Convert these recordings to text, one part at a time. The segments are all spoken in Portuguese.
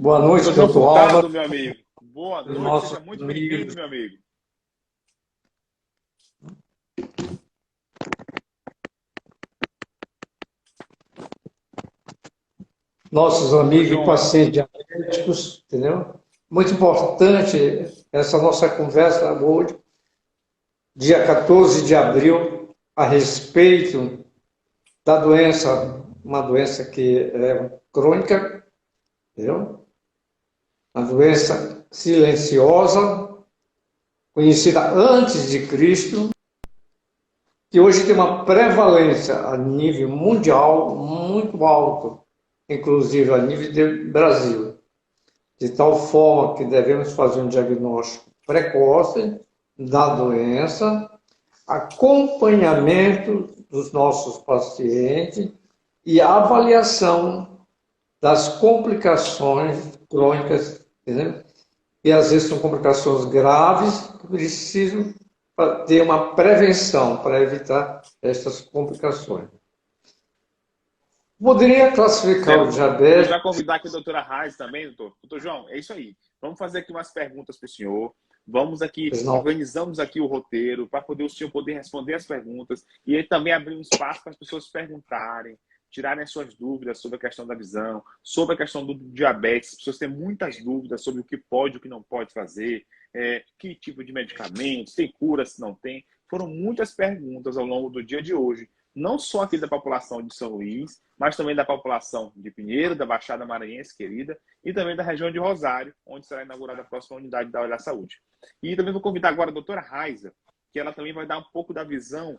Boa noite, Doutor João doutor Álvaro, Furtado, meu amigo. Boa noite, nosso seja muito bem-vindo, amigo, meu amigo. nossos Doutor amigos e João, pacientes diabéticos, entendeu? Muito importante essa nossa conversa hoje, dia 14 de abril, a respeito da doença, uma doença que é crônica, entendeu? Uma doença silenciosa, conhecida antes de Cristo, que hoje tem uma prevalência a nível mundial muito alto, inclusive a nível de Brasil, de tal forma que devemos fazer um diagnóstico precoce da doença, acompanhamento dos nossos pacientes e avaliação das complicações crônicas, entendeu? E às vezes são complicações graves que precisam ter uma prevenção para evitar essas complicações. Poderia classificar o certo. Vou diabetes? já convidar aqui a doutora Raiz também, doutor. Doutor João, é isso aí. Vamos fazer aqui umas perguntas para o senhor. Vamos aqui, Não. organizamos aqui o roteiro para poder o senhor poder responder as perguntas e aí também abrir um espaço para as pessoas perguntarem, tirarem as suas dúvidas sobre a questão da visão, sobre a questão do diabetes. As pessoas têm muitas dúvidas sobre o que pode e o que não pode fazer, que tipo de medicamentos, tem cura, se não tem. Foram muitas perguntas ao longo do dia de hoje, não só aqui da população de São Luís, mas também da população de Pinheiro, da Baixada Maranhense, querida, e também da região de Rosário, onde será inaugurada a próxima unidade da Olhar Saúde. E também vou convidar agora a doutora Raiza, que ela também vai dar um pouco da visão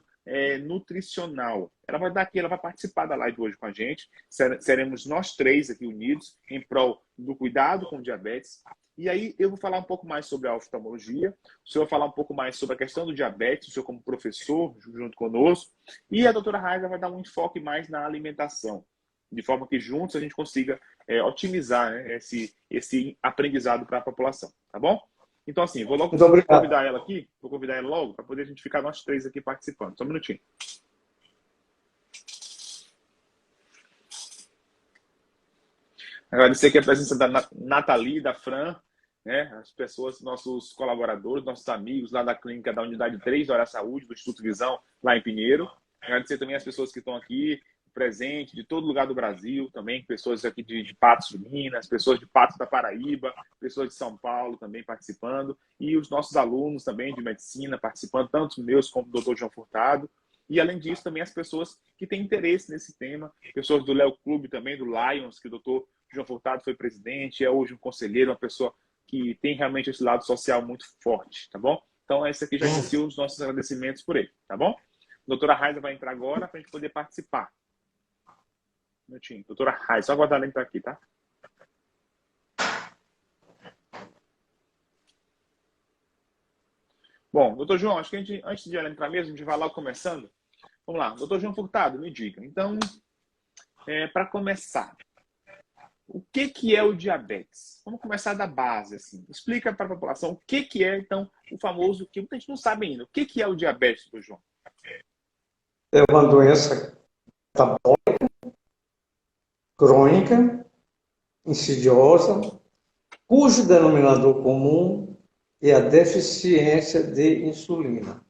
nutricional. Ela vai dar aqui, ela vai participar da live hoje com a gente. Seremos nós três aqui unidos em prol do cuidado com diabetes. E aí eu vou falar um pouco mais sobre a oftalmologia, o senhor vai falar um pouco mais sobre a questão do diabetes, o senhor como professor junto conosco, e a doutora Raiza vai dar um enfoque mais na alimentação, de forma que juntos a gente consiga otimizar, né, esse aprendizado para a população, tá bom? Então, assim, vou logo Muito obrigado. convidar ela aqui, vou convidar ela logo, para poder a gente ficar nós três aqui participando. Só um minutinho. Agradecer aqui a presença da Nathalie, da Fran, né, as pessoas, nossos colaboradores, nossos amigos lá da clínica da Unidade 3 da Olhar Saúde, do Instituto Visão, lá em Pinheiro. Agradecer também as pessoas que estão aqui, presente de todo lugar do Brasil, também pessoas aqui de Patos de Minas, pessoas de Patos da Paraíba, pessoas de São Paulo também participando, e os nossos alunos também de medicina participando, tanto os meus como do Dr. João Furtado. E, além disso, também as pessoas que têm interesse nesse tema, pessoas do Léo Clube também, do Lions, que o Dr. João Furtado foi presidente, é hoje um conselheiro, uma pessoa que tem realmente esse lado social muito forte, tá bom? Então, esse aqui já inicia os nossos agradecimentos por ele, tá bom? A doutora Raiza vai entrar agora para a gente poder participar. Um minutinho. Doutora Raiza, só aguardar ela entrar aqui, tá? Bom, doutor João, acho que a gente, antes de ela entrar mesmo, a gente vai lá começando. Vamos lá, doutor João Furtado, me diga. Então, para começar, o que é o diabetes? Vamos começar da base, assim. Explica para a população o que é, então, o famoso, que muita gente não sabe ainda. O que é o diabetes, doutor João? É uma doença metabólica, crônica, insidiosa, cujo denominador comum é a deficiência de insulina.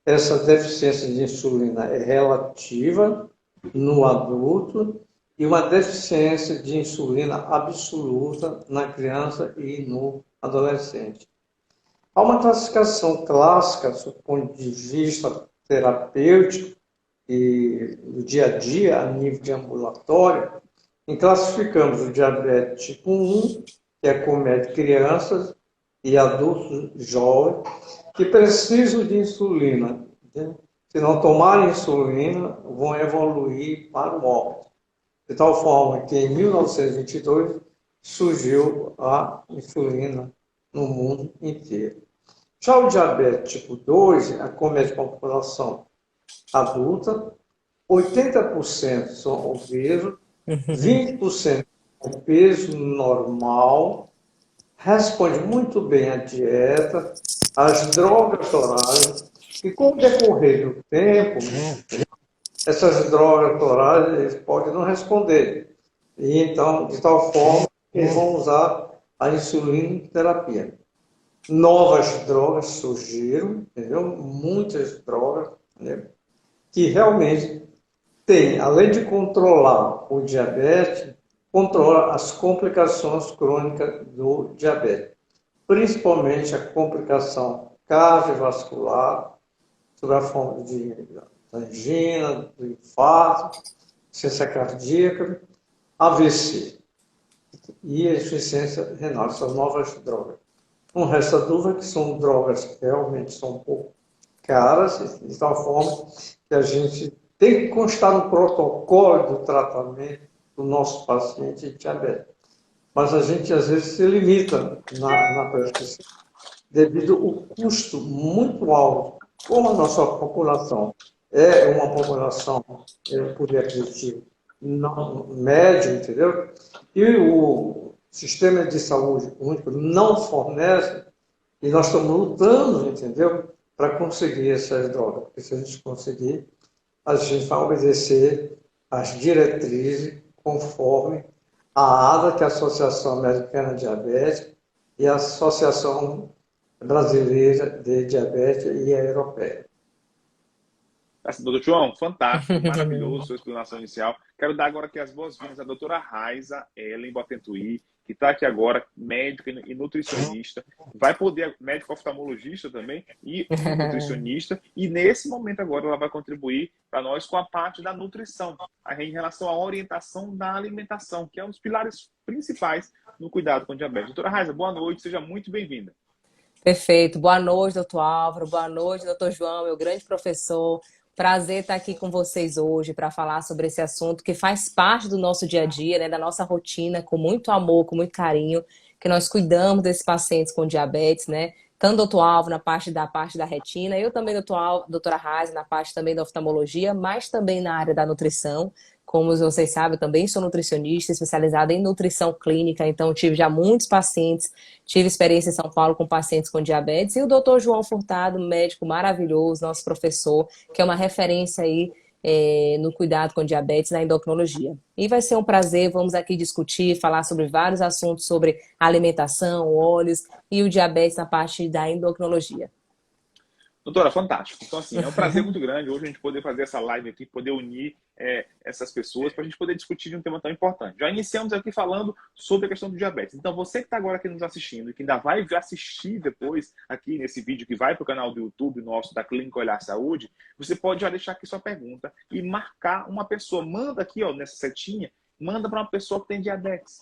Essa deficiência de insulina é relativa no adulto e uma deficiência de insulina absoluta na criança e no adolescente. Há uma classificação clássica, do ponto de vista terapêutico e do dia a dia, a nível de ambulatório, em classificamos o diabetes tipo 1, que acomete crianças e adultos jovens que precisam de insulina. Se não tomarem insulina, vão evoluir para o óbito. De tal forma que em 1922 surgiu a insulina no mundo inteiro. Já o diabetes tipo 2 acomete a população adulta, 80% são obesos, 20% com peso normal, responde muito bem à dieta, às drogas orais, e com o decorrer do tempo, essas drogas orais eles podem não responder. E então, de tal forma e vão usar a insulina terapia. Novas drogas surgiram, entendeu? Muitas drogas, né? Que realmente tem, além de controlar o diabetes, controla as complicações crônicas do diabetes, principalmente a complicação cardiovascular, sob a forma de angina, do infarto, insuficiência cardíaca, AVC e a insuficiência renal, essas novas drogas. Não resta dúvida que são drogas que realmente são um pouco caras, de tal forma que a gente tem que constar no protocolo do tratamento do nosso paciente diabético. Mas a gente, às vezes, se limita na prescrição, devido ao custo muito alto. Como a nossa população é uma população, poder aquisitivo não, médio, entendeu? E o sistema de saúde único não fornece, e nós estamos lutando, entendeu? Para conseguir essas drogas. Porque se a gente conseguir, a gente vai obedecer às diretrizes conforme a ADA, que é a Associação Americana de Diabetes, e a Associação Brasileira de Diabetes e a Europeia. Doutor João, fantástico, maravilhoso sua explanação inicial. Quero dar agora aqui as boas-vindas à doutora Raiza Ellen Botentuí, que está aqui agora, médica e nutricionista, vai poder, médico oftalmologista também, e nutricionista, e nesse momento agora ela vai contribuir para nós com a parte da nutrição, em relação à orientação da alimentação, que é um dos pilares principais no cuidado com diabetes. Doutora Raiza, boa noite, seja muito bem-vinda. Perfeito. Boa noite, doutor Álvaro. Boa noite, doutor João, meu grande professor. Prazer estar aqui com vocês hoje para falar sobre esse assunto que faz parte do nosso dia a dia, né, da nossa rotina, com muito amor, com muito carinho, que nós cuidamos desses pacientes com diabetes, né? Tanto o doutor Álvaro na parte da retina, eu também, doutora Raiza, na parte também da oftalmologia, mas também na área da nutrição. Como vocês sabem, eu também sou nutricionista, especializada em nutrição clínica, então tive já muitos pacientes, tive experiência em São Paulo com pacientes com diabetes, e o doutor João Furtado, médico maravilhoso, nosso professor, que é uma referência aí no cuidado com diabetes na endocrinologia. E vai ser um prazer, vamos aqui discutir, falar sobre vários assuntos sobre alimentação, óleos e o diabetes na parte da endocrinologia. Doutora, fantástico. Então, assim, é um prazer muito grande hoje a gente poder fazer essa live aqui, poder unir essas pessoas para a gente poder discutir de um tema tão importante. Já iniciamos aqui falando sobre a questão do diabetes. Então, você que está agora aqui nos assistindo e que ainda vai assistir depois aqui nesse vídeo que vai para o canal do YouTube nosso da Clínica Olhar Saúde, você pode já deixar aqui sua pergunta e marcar uma pessoa. Manda aqui, ó, nessa setinha, manda para uma pessoa que tem diabetes.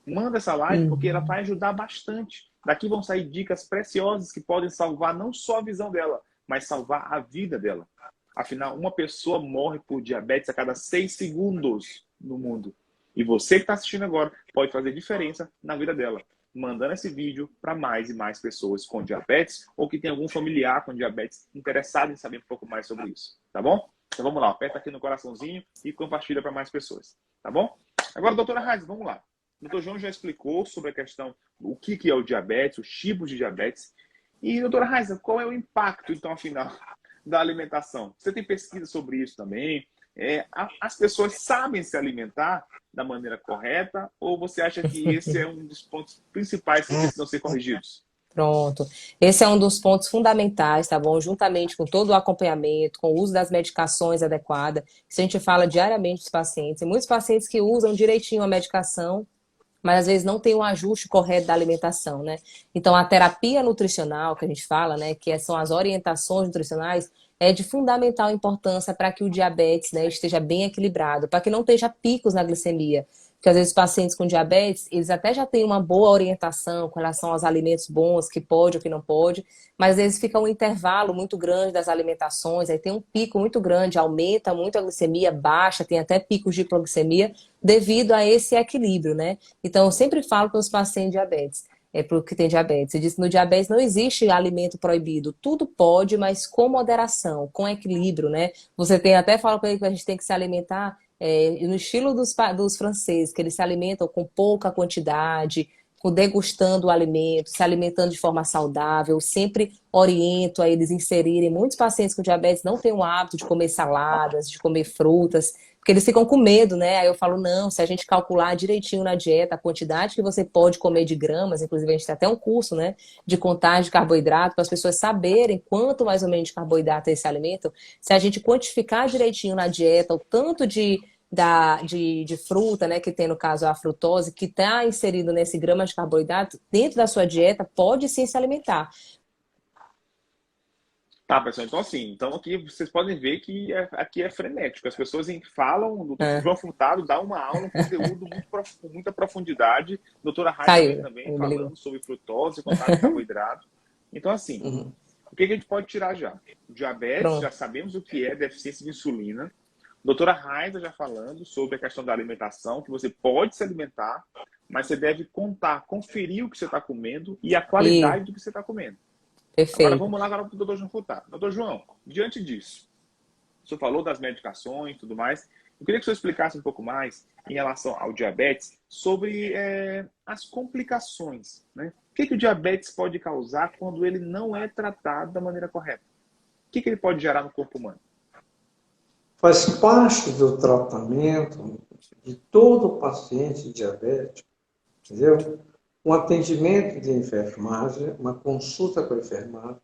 Manda essa live porque ela vai ajudar bastante. Daqui vão sair dicas preciosas que podem salvar não só a visão dela, mas salvar a vida dela. Afinal, uma pessoa morre por diabetes a cada 6 segundos no mundo. E você que está assistindo agora pode fazer diferença na vida dela, mandando esse vídeo para mais e mais pessoas com diabetes ou que tem algum familiar com diabetes interessado em saber um pouco mais sobre isso. Tá bom? Então vamos lá, aperta aqui no coraçãozinho e compartilha para mais pessoas. Tá bom? Agora, doutora Raiz, vamos lá. O doutor João já explicou sobre a questão do que é o diabetes, os tipos de diabetes. E, doutora Raiza, qual é o impacto, então, afinal, da alimentação? Você tem pesquisa sobre isso também? As pessoas sabem se alimentar da maneira correta ou você acha que esse é um dos pontos principais que precisam ser corrigidos? Pronto. Esse é um dos pontos fundamentais, tá bom? Juntamente com todo o acompanhamento, com o uso das medicações adequadas. Isso a gente fala diariamente dos pacientes. Tem muitos pacientes que usam direitinho a medicação, mas às vezes não tem um ajuste correto da alimentação, né? Então a terapia nutricional que a gente fala, né, que são as orientações nutricionais, é de fundamental importância para que o diabetes, né, esteja bem equilibrado, para que não esteja picos na glicemia. Porque às vezes os pacientes com diabetes, eles até já têm uma boa orientação com relação aos alimentos bons, que pode ou que não pode, mas às vezes fica um intervalo muito grande das alimentações, aí tem um pico muito grande, aumenta muito a glicemia, baixa, tem até picos de hipoglicemia, devido a esse equilíbrio, né? Então eu sempre falo para os pacientes diabetes, para o que tem diabetes, eu disse que no diabetes não existe alimento proibido, tudo pode, mas com moderação, com equilíbrio, né? Você tem até fala para ele que a gente tem que se alimentar no estilo dos franceses, que eles se alimentam com pouca quantidade degustando o alimento, se alimentando de forma saudável, sempre oriento a eles inserirem. Muitos pacientes com diabetes não têm o hábito de comer saladas, de comer frutas, porque eles ficam com medo, né? Aí eu falo, não, se a gente calcular direitinho na dieta a quantidade que você pode comer de gramas, inclusive a gente tem até um curso, né, de contagem de carboidrato, para as pessoas saberem quanto mais ou menos de carboidrato é esse alimento. Se a gente quantificar direitinho na dieta o tanto de fruta, né, que tem no caso a frutose, que está inserido nesse grama de carboidrato, dentro da sua dieta, pode sim se alimentar. Tá, pessoal. Então, assim, então aqui vocês podem ver que aqui é frenético. As pessoas falam, o Dr. É, João Furtado dá uma aula, um conteúdo com muita profundidade. Doutora Raia caiu, também ele me ligou. falando sobre frutose, contagem de carboidrato. Então, assim, Uhum. o que a gente pode tirar já? O diabetes, já Pronto. sabemos o que é deficiência de insulina. Doutora Raiza já falando sobre a questão da alimentação, que você pode se alimentar, mas você deve conferir o que você está comendo e a E qualidade do que você está comendo. Agora perfeito. vamos lá para o doutor João Furtado. Doutor João, diante disso, o senhor falou das medicações e tudo mais. Eu queria que o senhor explicasse um pouco mais em relação ao diabetes sobre as complicações, né? O que o diabetes pode causar quando ele não é tratado da maneira correta? O que ele pode gerar no corpo humano? Faz parte do tratamento de todo paciente diabético, entendeu? Um atendimento de enfermagem, uma consulta com a enfermagem,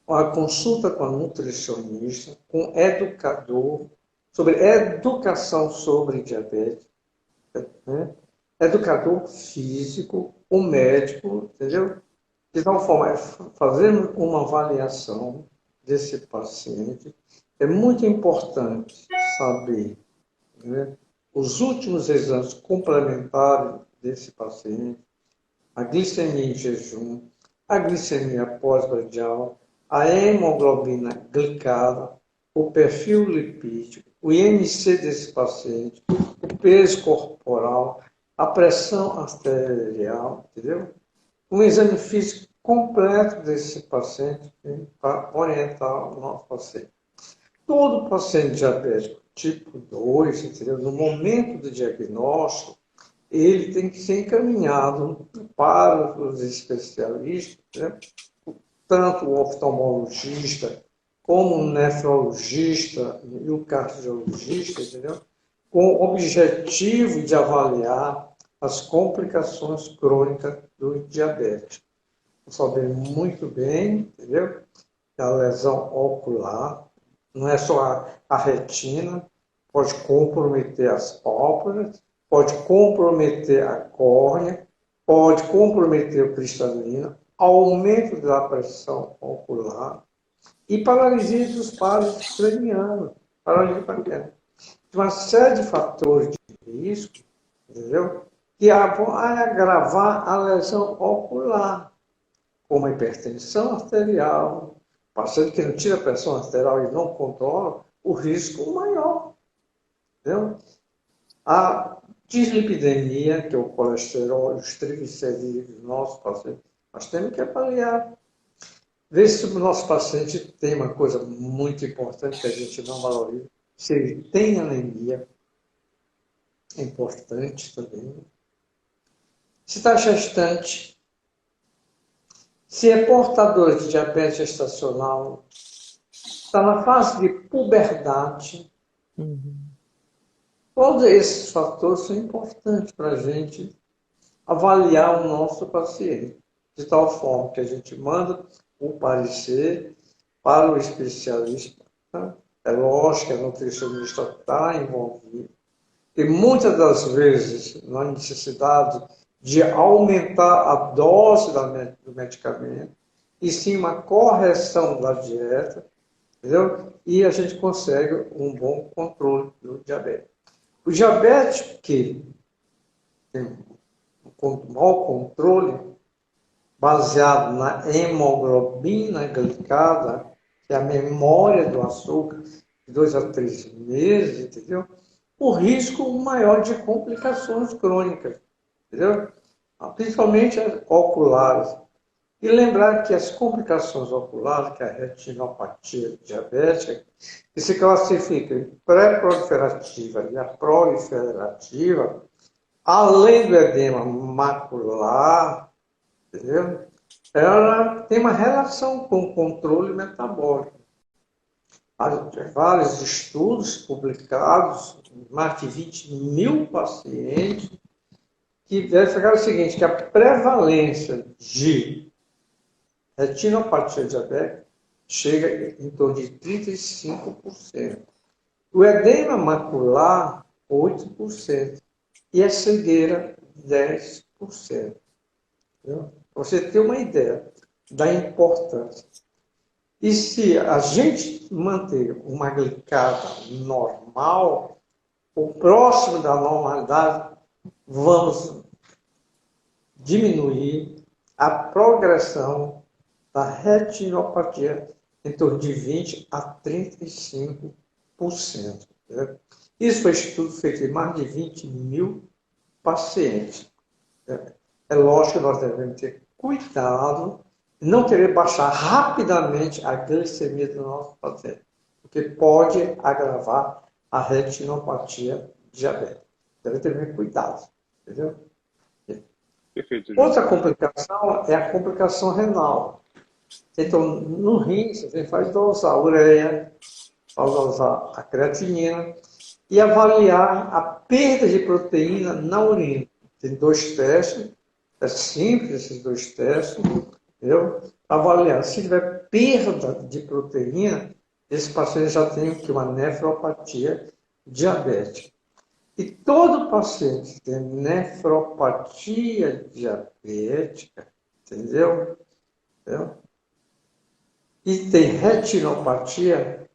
uma consulta com a nutricionista, com educador, sobre educação sobre diabetes, né? Educador físico, o médico, entendeu? De tal forma, fazendo uma avaliação desse paciente, é muito importante saber, né, os últimos exames complementares desse paciente, a glicemia em jejum, a glicemia pós-prandial, a hemoglobina glicada, o perfil lipídico, o IMC desse paciente, o peso corporal, a pressão arterial, entendeu? Um exame físico completo desse paciente, né, para orientar o nosso paciente. Todo paciente diabético tipo 2, entendeu? No momento do diagnóstico, ele tem que ser encaminhado para os especialistas, né? Tanto o oftalmologista, como o nefrologista e o cardiologista, entendeu? Com o objetivo de avaliar as complicações crônicas do diabetes. Sabemos muito bem, entendeu? Que a lesão ocular não é só a retina, pode comprometer as pálpebras, pode comprometer a córnea, pode comprometer o cristalino, aumento da pressão ocular e paralisia dos vasos cranianos, paralisia craniana. Uma série de fatores de risco, entendeu? Que vão agravar a lesão ocular, como a hipertensão arterial, paciente que não tira a pressão arterial e não controla, o risco maior. Entendeu? A dislipidemia, que é o colesterol e os triglicerídeos do nosso paciente, nós temos que avaliar. Ver se o nosso paciente tem uma coisa muito importante que a gente não valoriza, se ele tem anemia, é importante também. Se está gestante, se é portador de diabetes gestacional, está na fase de puberdade. Todos esses fatores são importantes para a gente avaliar o nosso paciente, de tal forma que a gente manda o parecer para o especialista. Tá? É lógico que a nutricionista está envolvida. E muitas das vezes, não há necessidade de aumentar a dose do medicamento, e sim uma correção da dieta, entendeu? E a gente consegue um bom controle do diabetes. O diabético que tem um mau controle, baseado na hemoglobina glicada, que é a memória do açúcar, de 2 a 3 meses, entendeu? O risco maior de complicações crônicas, entendeu? Principalmente as oculares. E lembrar que as complicações oculares, que é a retinopatia diabética, que se classifica em pré-proliferativa e a proliferativa, além do edema macular, entendeu? Ela tem uma relação com o controle metabólico. Há vários estudos publicados, mais de 20 mil pacientes, que verificaram o seguinte, que a prevalência de retinopatia diabética chega em torno de 35%. O edema macular, 8%. E a cegueira, 10%. Entendeu? Você tem uma ideia da importância. E se a gente manter uma glicada normal, ou próximo da normalidade, vamos diminuir a progressão da retinopatia em torno de 20% a 35%. Né? Isso foi estudo feito em mais de 20 mil pacientes. É lógico que nós devemos ter cuidado e não querer baixar rapidamente a glicemia do nosso paciente, porque pode agravar a retinopatia diabética. Deve ter muito cuidado, entendeu? Perfeito, João. Outra complicação é a complicação renal. Então, no rim, você faz dosar a ureia, faz dosar a creatinina e avaliar a perda de proteína na urina. Tem 2 testes, é simples esses 2 testes, entendeu? Avaliar. Se tiver perda de proteína, esse paciente já tem uma nefropatia diabética. E todo paciente que tem nefropatia diabética, entendeu? E tem retinopatia,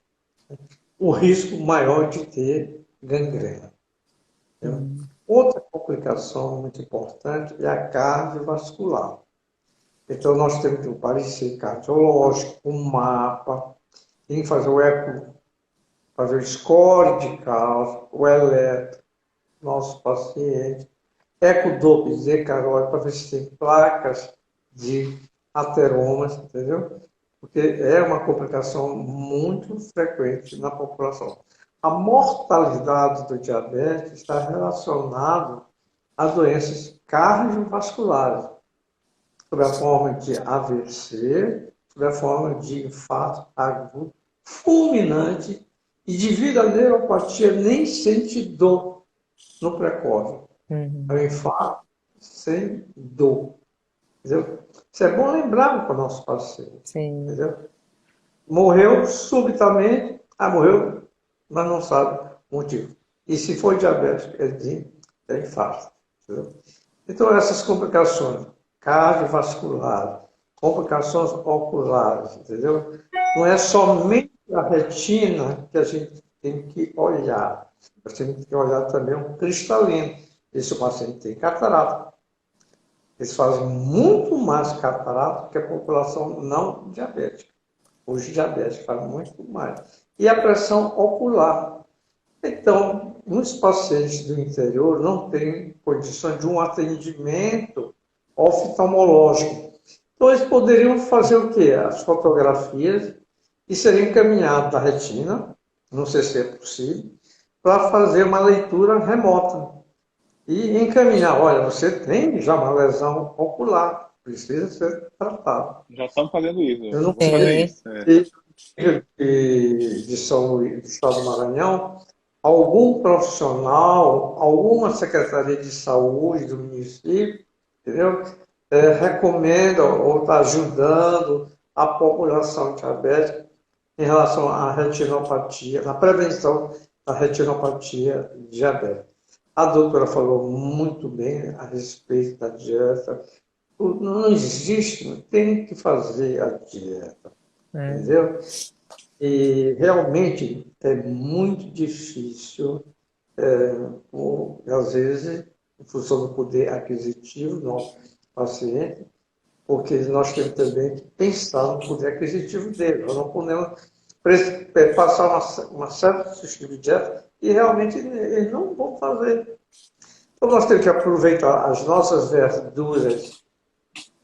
o risco maior de ter gangrena. Outra complicação muito importante é a cardiovascular. Então, nós temos que parecer cardiológico, um mapa, tem que fazer o eco, fazer o score de cálcio, o eletro, nosso paciente, ecodoppler de caróide para ver se tem placas de ateromas, entendeu? Porque é uma complicação muito frequente na população. A mortalidade do diabetes está relacionada a doenças cardiovasculares, sob a forma de AVC, sob a forma de infarto agudo, fulminante, e devido à neuropatia nem sente dor no pré-COVID. É um infarto sem dor. Entendeu? Isso é bom lembrar para o nosso paciente. Sim. Entendeu? Morreu subitamente, morreu, mas não sabe o motivo. E se for diabético, ele tem infarto. Entendeu? Então, essas complicações cardiovasculares, complicações oculares, entendeu? Não é somente a retina que a gente tem que olhar. A gente tem que olhar também o cristalino. E se o paciente tem catarata, eles fazem muito mais catarata que a população não diabética. Os diabéticos fazem muito mais. E a pressão ocular. Então, muitos pacientes do interior não têm condições de um atendimento oftalmológico. Então, eles poderiam fazer o quê? As fotografias e seriam encaminhados da retina, não sei se é possível, para fazer uma leitura remota. E encaminhar, olha, você tem já uma lesão ocular, precisa ser tratado. Já estamos fazendo isso. Eu não sei de saúde do Estado do Maranhão, algum profissional, alguma secretaria de saúde do município, entendeu? Recomenda ou está ajudando a população diabética em relação à retinopatia, na prevenção da retinopatia diabética. A doutora falou muito bem a respeito da dieta. Não existe, tem que fazer a dieta, entendeu? E realmente é muito difícil, às vezes, em função do poder aquisitivo do nosso paciente, porque nós temos também que pensar no poder aquisitivo dele. Nós não podemos passar uma certa substituição de dieta e realmente eles não vão fazer. Então nós temos que aproveitar as nossas verduras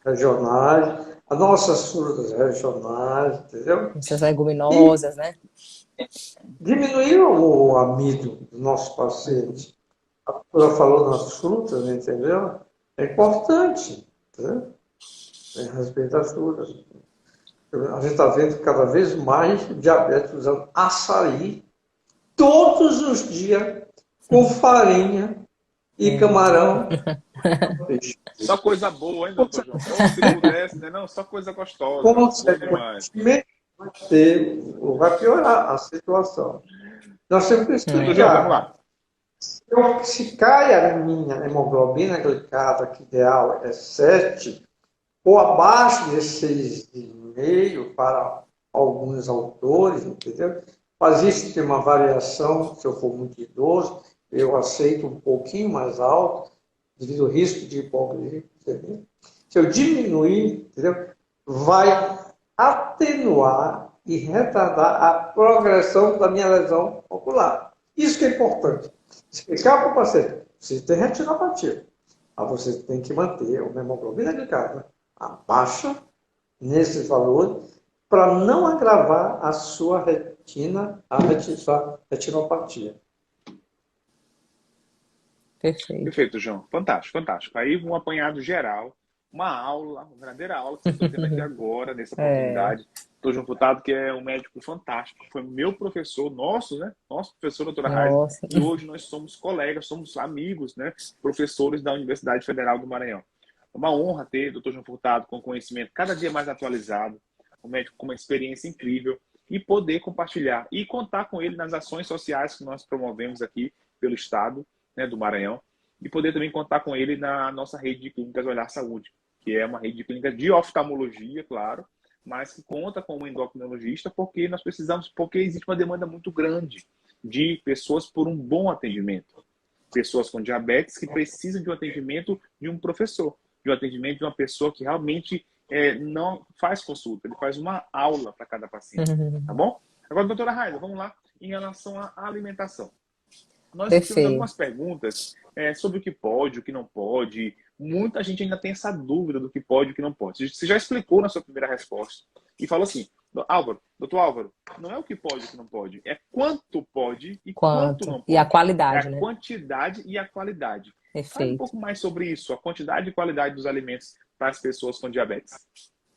regionais, as nossas frutas regionais, entendeu? Essas leguminosas, né? Diminuir o amido do nosso paciente. a doutora falou nas frutas, entendeu? É importante, né? Em respeito às frutas. A gente está vendo cada vez mais diabetes usando açaí todos os dias com farinha e camarão e peixe. Só coisa boa, hein, doutor João? Oh, se pudesse, né? Não, só coisa gostosa. Bom demais. Consequentemente, vai piorar a situação. Nós temos que Doutor João, vamos explicar. lá. Se cai a minha hemoglobina glicada, que ideal é 7, ou abaixo de 6,5 para alguns autores, entendeu? Mas isso tem uma variação, se eu for muito idoso, eu aceito um pouquinho mais alto, devido ao risco de hipoglicemia. Se eu diminuir, entendeu? Vai atenuar e retardar a progressão da minha lesão ocular. Isso que é importante. Explicar para o paciente, você tem retinopatia, mas você tem que manter a hemoglobina glicada abaixa nesses valores para não agravar a sua retina, sua retinopatia. Perfeito. Perfeito, João. Fantástico, fantástico. Aí um apanhado geral, uma aula, uma verdadeira aula que vocês estão tendo aqui agora, nessa oportunidade. Doutor João Furtado, que é um médico fantástico, foi meu professor, nosso, né? Nosso professor, doutora Raiza, e hoje nós somos colegas, somos amigos, né? Professores da Universidade Federal do Maranhão. É uma honra ter o doutor João Furtado com conhecimento cada dia mais atualizado, um médico com uma experiência incrível, e poder compartilhar e contar com ele nas ações sociais que nós promovemos aqui pelo Estado, né, do Maranhão, e poder também contar com ele na nossa rede de clínicas Olhar Saúde, que é uma rede de clínicas de oftalmologia, claro, mas que conta com um endocrinologista, porque nós precisamos, porque existe uma demanda muito grande de pessoas por um bom atendimento. Pessoas com diabetes que precisam de um atendimento de um professor, de um atendimento de uma pessoa que realmente não faz consulta, ele faz uma aula para cada paciente, tá bom? Agora, doutora Raiza, vamos lá em relação à alimentação. Nós temos algumas perguntas sobre o que pode, o que não pode. Muita gente ainda tem essa dúvida do que pode e o que não pode. Você já explicou na sua primeira resposta e falou assim, doutor Álvaro, não é o que pode e o que não pode, é quanto pode e quanto não pode. E a qualidade, né? A quantidade e a qualidade. Perfeito. Fale um pouco mais sobre isso, a quantidade e qualidade dos alimentos para as pessoas com diabetes.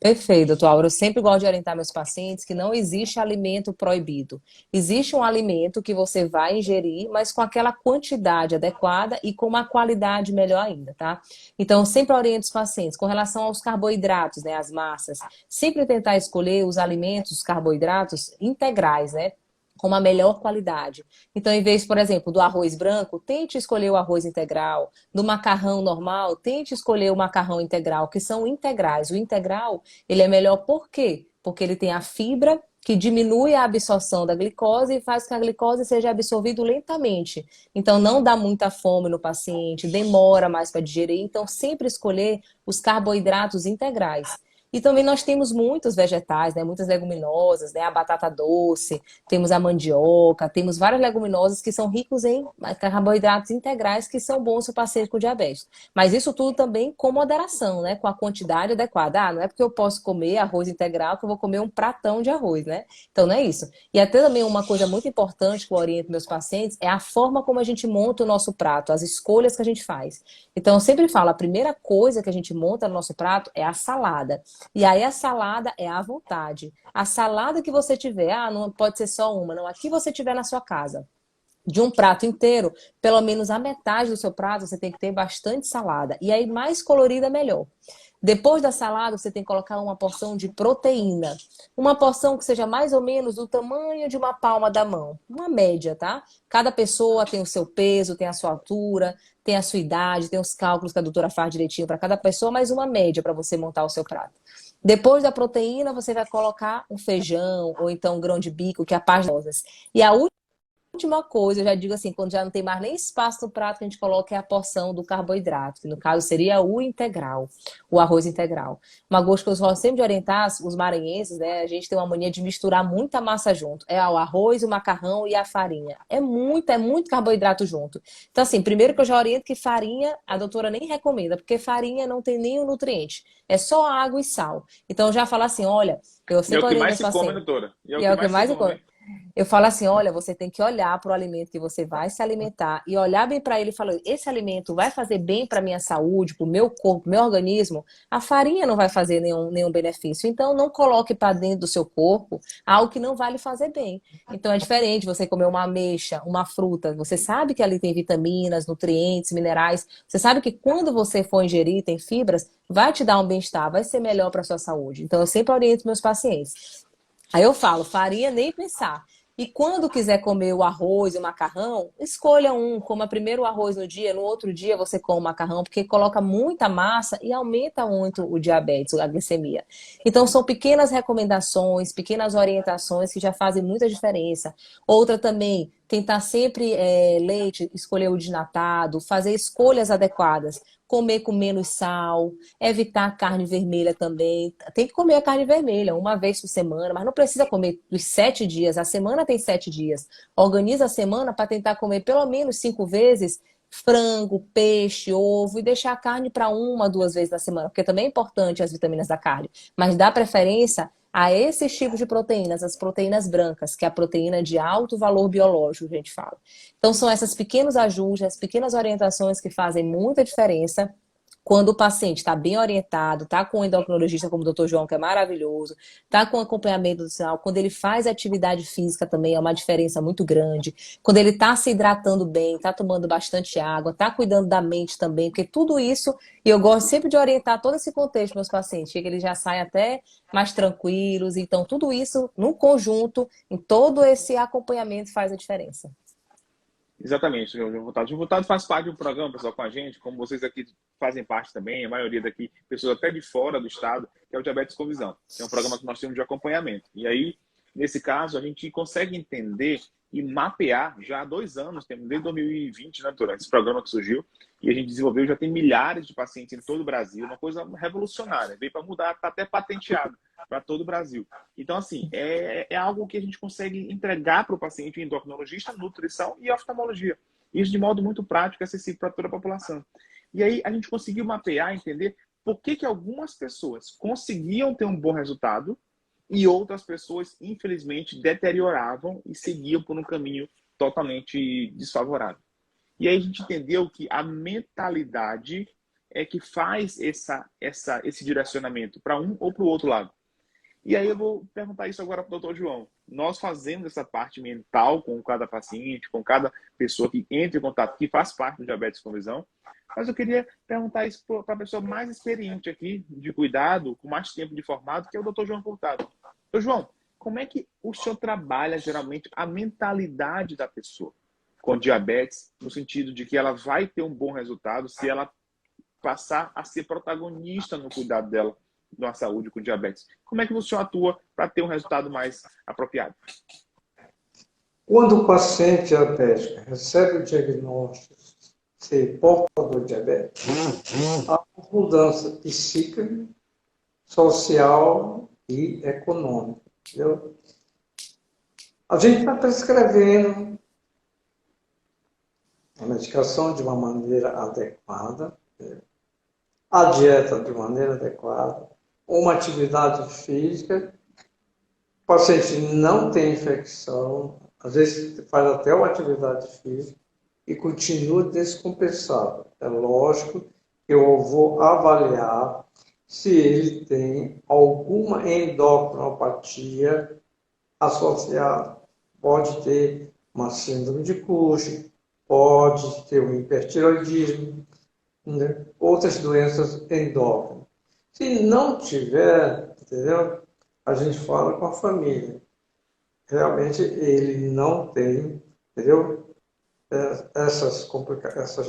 Perfeito, doutor Álvaro. Eu sempre gosto de orientar meus pacientes que não existe alimento proibido. Existe um alimento que você vai ingerir, mas com aquela quantidade adequada e com uma qualidade melhor ainda, tá? Então, eu sempre oriento os pacientes com relação aos carboidratos, né, as massas. Sempre tentar escolher os alimentos, os carboidratos integrais, né? Com uma melhor qualidade. Então, em vez, por exemplo, do arroz branco, tente escolher o arroz integral. Do macarrão normal, tente escolher o macarrão integral, que são integrais. O integral, ele é melhor por quê? Porque ele tem a fibra que diminui a absorção da glicose e faz com que a glicose seja absorvida lentamente. Então, não dá muita fome no paciente, demora mais para digerir. Então, sempre escolher os carboidratos integrais. E também nós temos muitos vegetais, né? Muitas leguminosas, né? A batata doce, temos a mandioca, temos várias leguminosas que são ricos em carboidratos integrais que são bons para o paciente com diabetes. Mas isso tudo também com moderação, né? Com a quantidade adequada. Ah, não é porque eu posso comer arroz integral que eu vou comer um pratão de arroz, né? Então não é isso. E até também uma coisa muito importante que eu oriento meus pacientes é a forma como a gente monta o nosso prato, as escolhas que a gente faz. Então eu sempre falo, a primeira coisa que a gente monta no nosso prato é a salada. E aí a salada é à vontade. A salada que você tiver, não pode ser só uma, não. A que você tiver na sua casa, de um prato inteiro, pelo menos a metade do seu prato, você tem que ter bastante salada. E aí mais colorida, melhor. Depois da salada, você tem que colocar uma porção de proteína. Uma porção que seja mais ou menos do tamanho de uma palma da mão. Uma média, tá? Cada pessoa tem o seu peso, tem a sua altura, tem a sua idade, tem os cálculos que a doutora faz direitinho para cada pessoa, mas uma média para você montar o seu prato. Depois da proteína, você vai colocar um feijão ou então um grão de bico, que é a páginas. E a última coisa, eu já digo assim, quando já não tem mais nem espaço no prato, que a gente coloca é a porção do carboidrato, que no caso seria o integral, o arroz integral. Uma coisa que eu gosto sempre de orientar os maranhenses, né? A gente tem uma mania de misturar muita massa junto. É o arroz, o macarrão e a farinha. É muito carboidrato junto. Então, assim, primeiro que eu já oriento que farinha, a doutora nem recomenda, porque farinha não tem nenhum nutriente. É só água e sal. Então, eu já falo assim, olha, eu sempre oriento meus pacientes. E é o que mais se come. Eu falo assim, olha, você tem que olhar para o alimento que você vai se alimentar e olhar bem para ele e falar, esse alimento vai fazer bem para minha saúde, para o meu corpo, meu organismo? A farinha não vai fazer nenhum benefício. Então, não coloque para dentro do seu corpo algo que não vai lhe fazer bem. Então, é diferente você comer uma ameixa, uma fruta. Você sabe que ali tem vitaminas, nutrientes, minerais. Você sabe que quando você for ingerir, tem fibras, vai te dar um bem-estar, vai ser melhor para a sua saúde. Então, eu sempre oriento meus pacientes. Aí eu falo, farinha nem pensar. E quando quiser comer o arroz e o macarrão, escolha um, coma primeiro o arroz no dia, no outro dia você come o macarrão, porque coloca muita massa e aumenta muito o diabetes, a glicemia. Então são pequenas recomendações, pequenas orientações que já fazem muita diferença. Outra também, tentar sempre leite, escolher o desnatado, fazer escolhas adequadas. Comer com menos sal, evitar carne vermelha também. Tem que comer a carne vermelha uma vez por semana, mas não precisa comer os 7 dias. A semana tem 7 dias. Organiza a semana para tentar comer pelo menos 5 vezes frango, peixe, ovo e deixar a carne para 1, 2 vezes na semana, porque também é importante as vitaminas da carne. Mas dá preferência a esses tipos de proteínas, as proteínas brancas, que é a proteína de alto valor biológico, que a gente fala. Então, são esses pequenos ajustes, as pequenas orientações que fazem muita diferença quando o paciente está bem orientado, está com um endocrinologista como o Dr. João, que é maravilhoso, está com acompanhamento nutricional, quando ele faz atividade física também é uma diferença muito grande, quando ele está se hidratando bem, está tomando bastante água, está cuidando da mente também, porque tudo isso, e eu gosto sempre de orientar todo esse contexto meus pacientes, que eles já saem até mais tranquilos, então tudo isso no conjunto, em todo esse acompanhamento faz a diferença. Exatamente, João Votado. O João Votado faz parte de um programa, pessoal, com a gente, como vocês aqui fazem parte também, a maioria daqui, pessoas até de fora do estado, que é o Diabetes com Visão. É um programa que nós temos de acompanhamento. E aí, nesse caso, a gente consegue entender e mapear já há 2 anos, temos desde 2020, né, doutora? Esse programa que surgiu, e a gente desenvolveu, já tem milhares de pacientes em todo o Brasil, uma coisa revolucionária, veio para mudar, está até patenteado para todo o Brasil. Então, assim, é algo que a gente consegue entregar para o paciente endocrinologista, nutrição e oftalmologia. Isso de modo muito prático e acessível para toda a população. E aí a gente conseguiu mapear, entender por que algumas pessoas conseguiam ter um bom resultado e outras pessoas, infelizmente, deterioravam e seguiam por um caminho totalmente desfavorável. E aí a gente entendeu que a mentalidade é que faz esse direcionamento para um ou para o outro lado. E aí eu vou perguntar isso agora para o doutor João. Nós fazemos essa parte mental com cada paciente, com cada pessoa que entra em contato, que faz parte do diabetes com visão. Mas eu queria perguntar isso para a pessoa mais experiente aqui, de cuidado, com mais tempo de formado, que é o doutor João Furtado. Doutor João, como é que o senhor trabalha, geralmente, a mentalidade da pessoa com diabetes, no sentido de que ela vai ter um bom resultado se ela passar a ser protagonista no cuidado dela, da saúde com diabetes? Como é que o senhor atua para ter um resultado mais apropriado? Quando o paciente diabético recebe o diagnóstico de ser portador de diabetes, há uma mudança psíquica, social e econômica. Entendeu? A gente está prescrevendo a medicação de uma maneira adequada, a dieta de maneira adequada, uma atividade física, o paciente não tem infecção, às vezes faz até uma atividade física e continua descompensado. É lógico que eu vou avaliar se ele tem alguma endocrinopatia associada. Pode ter uma síndrome de Cushing, pode ter um hipertiroidismo, né? Outras doenças endócrinas. Se não tiver, entendeu? A gente fala com a família. Realmente ele não tem, entendeu? Essas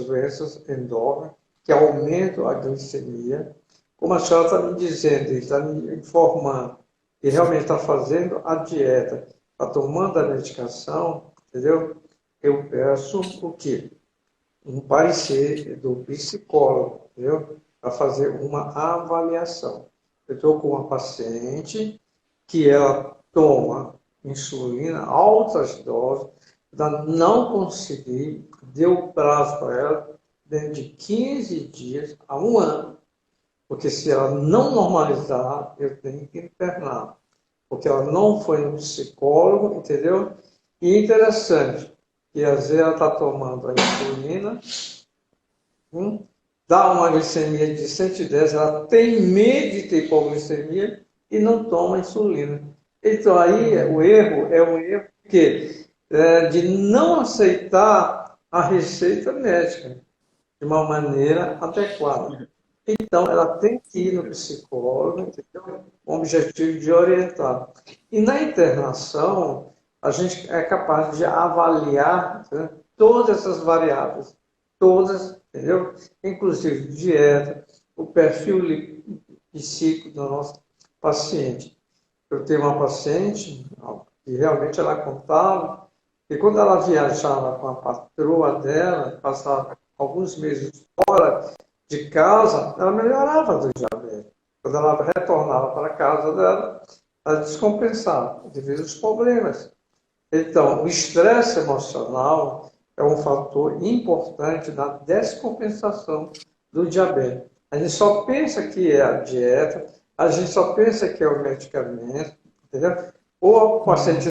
doenças endócrinas que aumentam a glicemia. Como a senhora está me dizendo, está me informando que realmente está fazendo a dieta, está tomando a medicação, entendeu? Eu peço o quê? Um parecer do psicólogo, entendeu? Para fazer uma avaliação. Eu estou com uma paciente que ela toma insulina, altas doses, ela não consegui, deu prazo para ela dentro de 15 dias a 1 ano, porque se ela não normalizar, eu tenho que internar. porque ela não foi no psicólogo, entendeu? E interessante, que às vezes ela está tomando a insulina, dá uma glicemia de 110, ela tem medo de ter hipoglicemia e não toma insulina. Então aí o erro é um erro de não aceitar a receita médica de uma maneira adequada. Então, ela tem que ir no psicólogo, entendeu? Com o objetivo de orientar. E na internação, a gente é capaz de avaliar, né, todas essas variáveis, todas, entendeu? Inclusive dieta, o perfil psíquico do nosso paciente. Eu tenho uma paciente que realmente ela contava que quando ela viajava com a patroa dela, passava alguns meses fora de casa, ela melhorava do diabetes. Quando ela retornava para a casa dela, ela descompensava devido aos problemas. Então, o estresse emocional é um fator importante na descompensação do diabetes. A gente só pensa que é a dieta, a gente só pensa que é o medicamento, entendeu? Ou o paciente,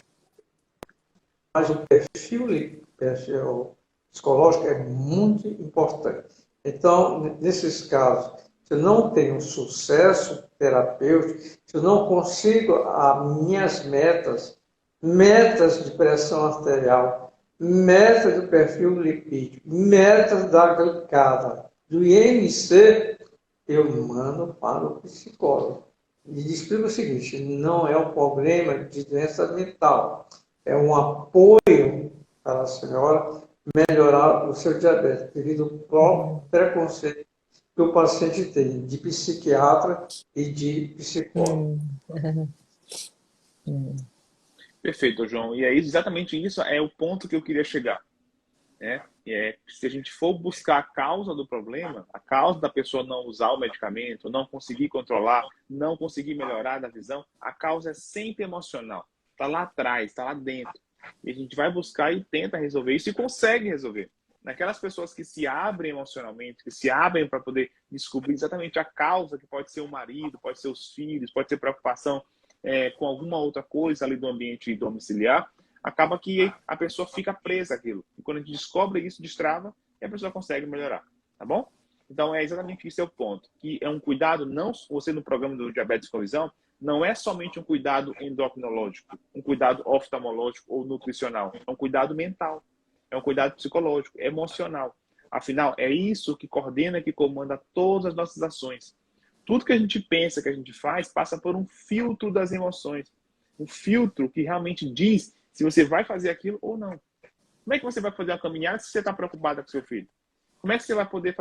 mas o perfil psicológico é muito importante. Então, nesses casos, se eu não tenho sucesso terapêutico, se eu não consigo as minhas metas de pressão arterial, metas do perfil lipídico, metas da glicada, do IMC, eu mando para o psicólogo. E explico o seguinte, não é um problema de doença mental, é um apoio para a senhora melhorar o seu diabetes, devido ao próprio preconceito que o paciente tem de psiquiatra e de psicólogo. Perfeito, João. E é exatamente isso é o ponto que eu queria chegar. Né? Se a gente for buscar a causa do problema, a causa da pessoa não usar o medicamento, não conseguir controlar, não conseguir melhorar da visão, a causa é sempre emocional. Está lá atrás, está lá dentro. E a gente vai buscar e tenta resolver isso e consegue resolver. Naquelas pessoas que se abrem emocionalmente, que se abrem para poder descobrir exatamente a causa, que pode ser o marido, pode ser os filhos, pode ser preocupação com alguma outra coisa ali do ambiente domiciliar, acaba que a pessoa fica presa àquilo. E quando a gente descobre isso, destrava, e a pessoa consegue melhorar. Tá bom? Então, é exatamente esse é o ponto. Que é um cuidado, não você no programa do Diabetes com Visão, não é somente um cuidado endocrinológico, um cuidado oftalmológico ou nutricional. É um cuidado mental. É um cuidado psicológico, emocional. Afinal, é isso que coordena, que comanda todas as nossas ações. Tudo que a gente pensa, que a gente faz, passa por um filtro das emoções. Um filtro que realmente diz se você vai fazer aquilo ou não. Como é que você vai fazer a caminhada se você está preocupada com seu filho? Como é que você vai poder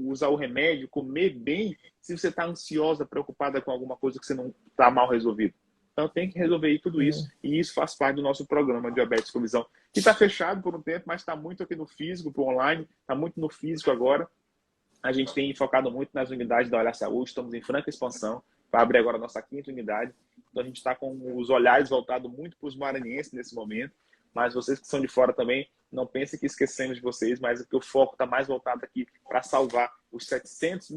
usar o remédio, comer bem, se você está ansiosa, preocupada com alguma coisa que você não está mal resolvido? Então tem que resolver tudo isso, e isso faz parte do nosso programa Diabetes com Visão, que está fechado por um tempo, mas está muito aqui no físico, para online, está muito no físico agora. A gente tem focado muito nas unidades da Olhar Saúde, estamos em franca expansão, vai abrir agora a nossa 5ª unidade. Então a gente está com os olhares voltados muito para os maranhenses nesse momento, mas vocês que são de fora também, não pensem que esquecemos de vocês, mas o foco está mais voltado aqui para salvar os 700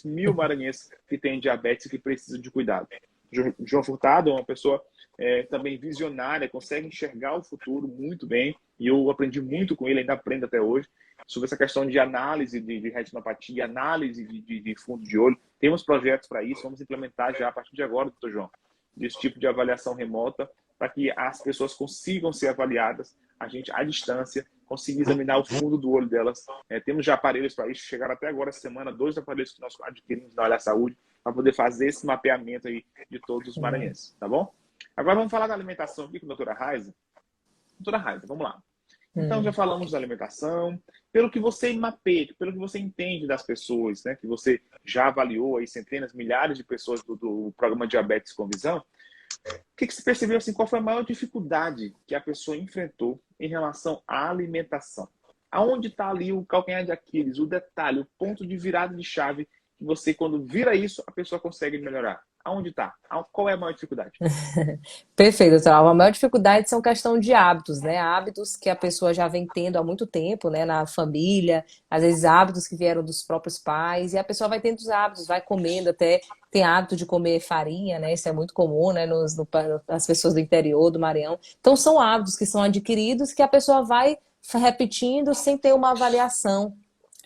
mil maranhenses que têm diabetes e que precisam de cuidado. João Furtado é uma pessoa também visionária, consegue enxergar o futuro muito bem, e eu aprendi muito com ele, ainda aprendo até hoje, sobre essa questão de análise de retinopatia, análise de fundo de olho. Temos projetos para isso, vamos implementar já a partir de agora, doutor João, desse tipo de avaliação remota, para que as pessoas consigam ser avaliadas, a gente, à distância, conseguir examinar o fundo do olho delas. Temos já aparelhos para isso, chegaram até agora essa semana, 2 aparelhos que nós adquirimos na Olhar Saúde, para poder fazer esse mapeamento aí de todos os maranhenses, tá bom? Agora vamos falar da alimentação aqui com a doutora Raiza. Doutora Raiza, vamos lá. Então, já falamos da alimentação, pelo que você mapeia, pelo que você entende das pessoas, né, que você já avaliou aí centenas, milhares de pessoas do programa Diabetes com Visão, o que você percebeu, assim, qual foi a maior dificuldade que a pessoa enfrentou em relação à alimentação? Aonde está ali o calcanhar de Aquiles, o detalhe, o ponto de virada de chave, que você, quando vira isso, a pessoa consegue melhorar? Aonde está? Qual é a maior dificuldade? Perfeito, doutora Alva. A maior dificuldade são questão de hábitos, né? Hábitos que a pessoa já vem tendo há muito tempo, né? Na família, às vezes hábitos que vieram dos próprios pais, e a pessoa vai tendo os hábitos, vai comendo até, tem hábito de comer farinha, né? Isso é muito comum, né? Nas pessoas do interior, do Maranhão. Então, são hábitos que são adquiridos que a pessoa vai repetindo sem ter uma avaliação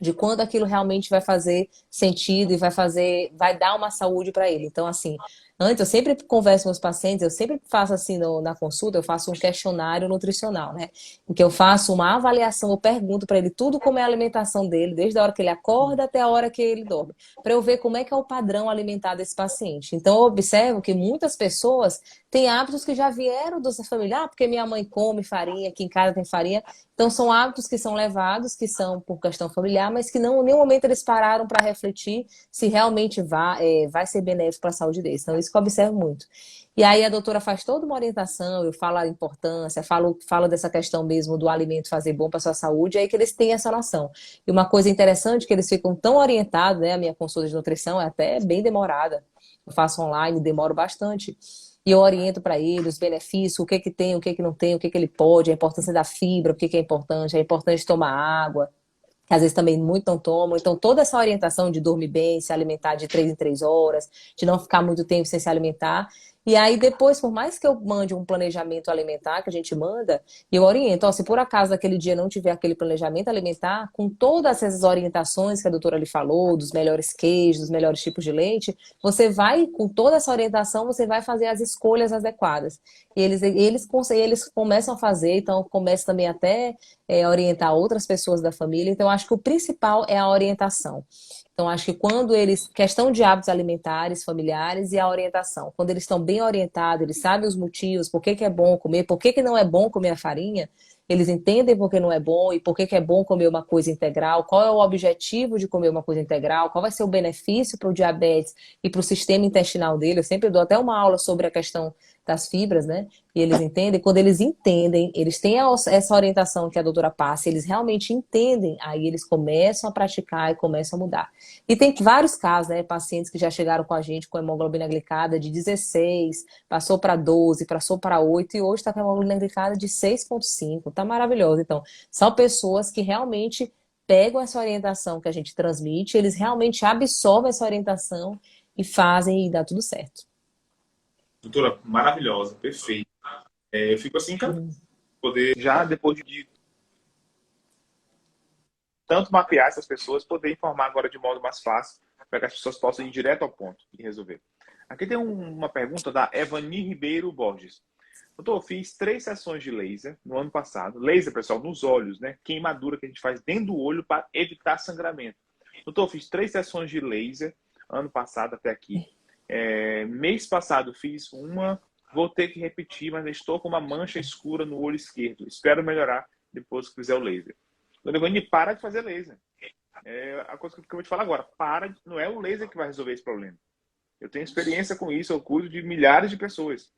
de quando aquilo realmente vai fazer sentido e vai dar uma saúde para ele. Então, assim, antes eu sempre converso com os pacientes, eu sempre faço assim na consulta, eu faço um questionário nutricional, né? Em que eu faço uma avaliação, eu pergunto para ele tudo como é a alimentação dele, desde a hora que ele acorda até a hora que ele dorme, para eu ver como é que é o padrão alimentar desse paciente. Então, eu observo que muitas pessoas têm hábitos que já vieram da família, porque minha mãe come farinha, aqui em casa tem farinha. Então, são hábitos que são levados, que são por questão familiar, mas que não, em nenhum momento eles pararam para refletir se realmente vai ser benéfico para a saúde deles. Então, isso que eu observo muito. E aí, a doutora faz toda uma orientação, eu falo a importância, falo dessa questão mesmo do alimento fazer bom para a sua saúde, aí que eles têm essa noção. E uma coisa interessante é que eles ficam tão orientados, né? A minha consulta de nutrição é até bem demorada. Eu faço online, demoro bastante. E eu oriento para ele os benefícios, o que que tem, o que que não tem, o que que ele pode, a importância da fibra, o que que é importante tomar água, que às vezes também muito não tomam. Então, toda essa orientação de dormir bem, se alimentar de 3 em 3 horas, de não ficar muito tempo sem se alimentar. E aí, depois, por mais que eu mande um planejamento alimentar, que a gente manda, eu oriento, ó, se por acaso aquele dia não tiver aquele planejamento alimentar, com todas essas orientações que a doutora lhe falou, dos melhores queijos, dos melhores tipos de leite, você vai, com toda essa orientação, você vai fazer as escolhas adequadas. E eles começam a fazer, então começam também até orientar outras pessoas da família. Então, acho que o principal é a orientação. Então, acho que questão de hábitos alimentares, familiares e a orientação. Quando eles estão bem orientados, eles sabem os motivos, por que que é bom comer, por que que não é bom comer a farinha, eles entendem por que não é bom e por que que é bom comer uma coisa integral, qual é o objetivo de comer uma coisa integral, qual vai ser o benefício para o diabetes e para o sistema intestinal dele. Eu sempre dou até uma aula sobre a questão das fibras, né? E eles entendem. Quando eles entendem, eles têm essa orientação que a doutora passa, eles realmente entendem, aí eles começam a praticar e começam a mudar. E tem vários casos, né? Pacientes que já chegaram com a gente com hemoglobina glicada de 16, passou para 12, passou para 8 e hoje está com a hemoglobina glicada de 6,5. Tá maravilhoso. Então, são pessoas que realmente pegam essa orientação que a gente transmite, eles realmente absorvem essa orientação e fazem e dá tudo certo. Doutora, maravilhosa, perfeita. Eu fico assim, encantado de poder, já depois de tanto mapear essas pessoas, poder informar agora de modo mais fácil, para que as pessoas possam ir direto ao ponto e resolver. Aqui tem uma pergunta da Evani Ribeiro Borges. Doutor, eu fiz 3 sessões de laser no ano passado. Laser, pessoal, nos olhos, né? Queimadura que a gente faz dentro do olho para evitar sangramento. Doutor, eu fiz 3 sessões de laser ano passado até aqui. Mês passado fiz uma, vou ter que repetir, mas estou com uma mancha escura no olho esquerdo. Espero melhorar depois que fizer o laser. Dona Evani, para de fazer laser. A coisa que eu vou te falar agora, não é o laser que vai resolver esse problema. Eu tenho experiência com isso, eu cuido de milhares de pessoas.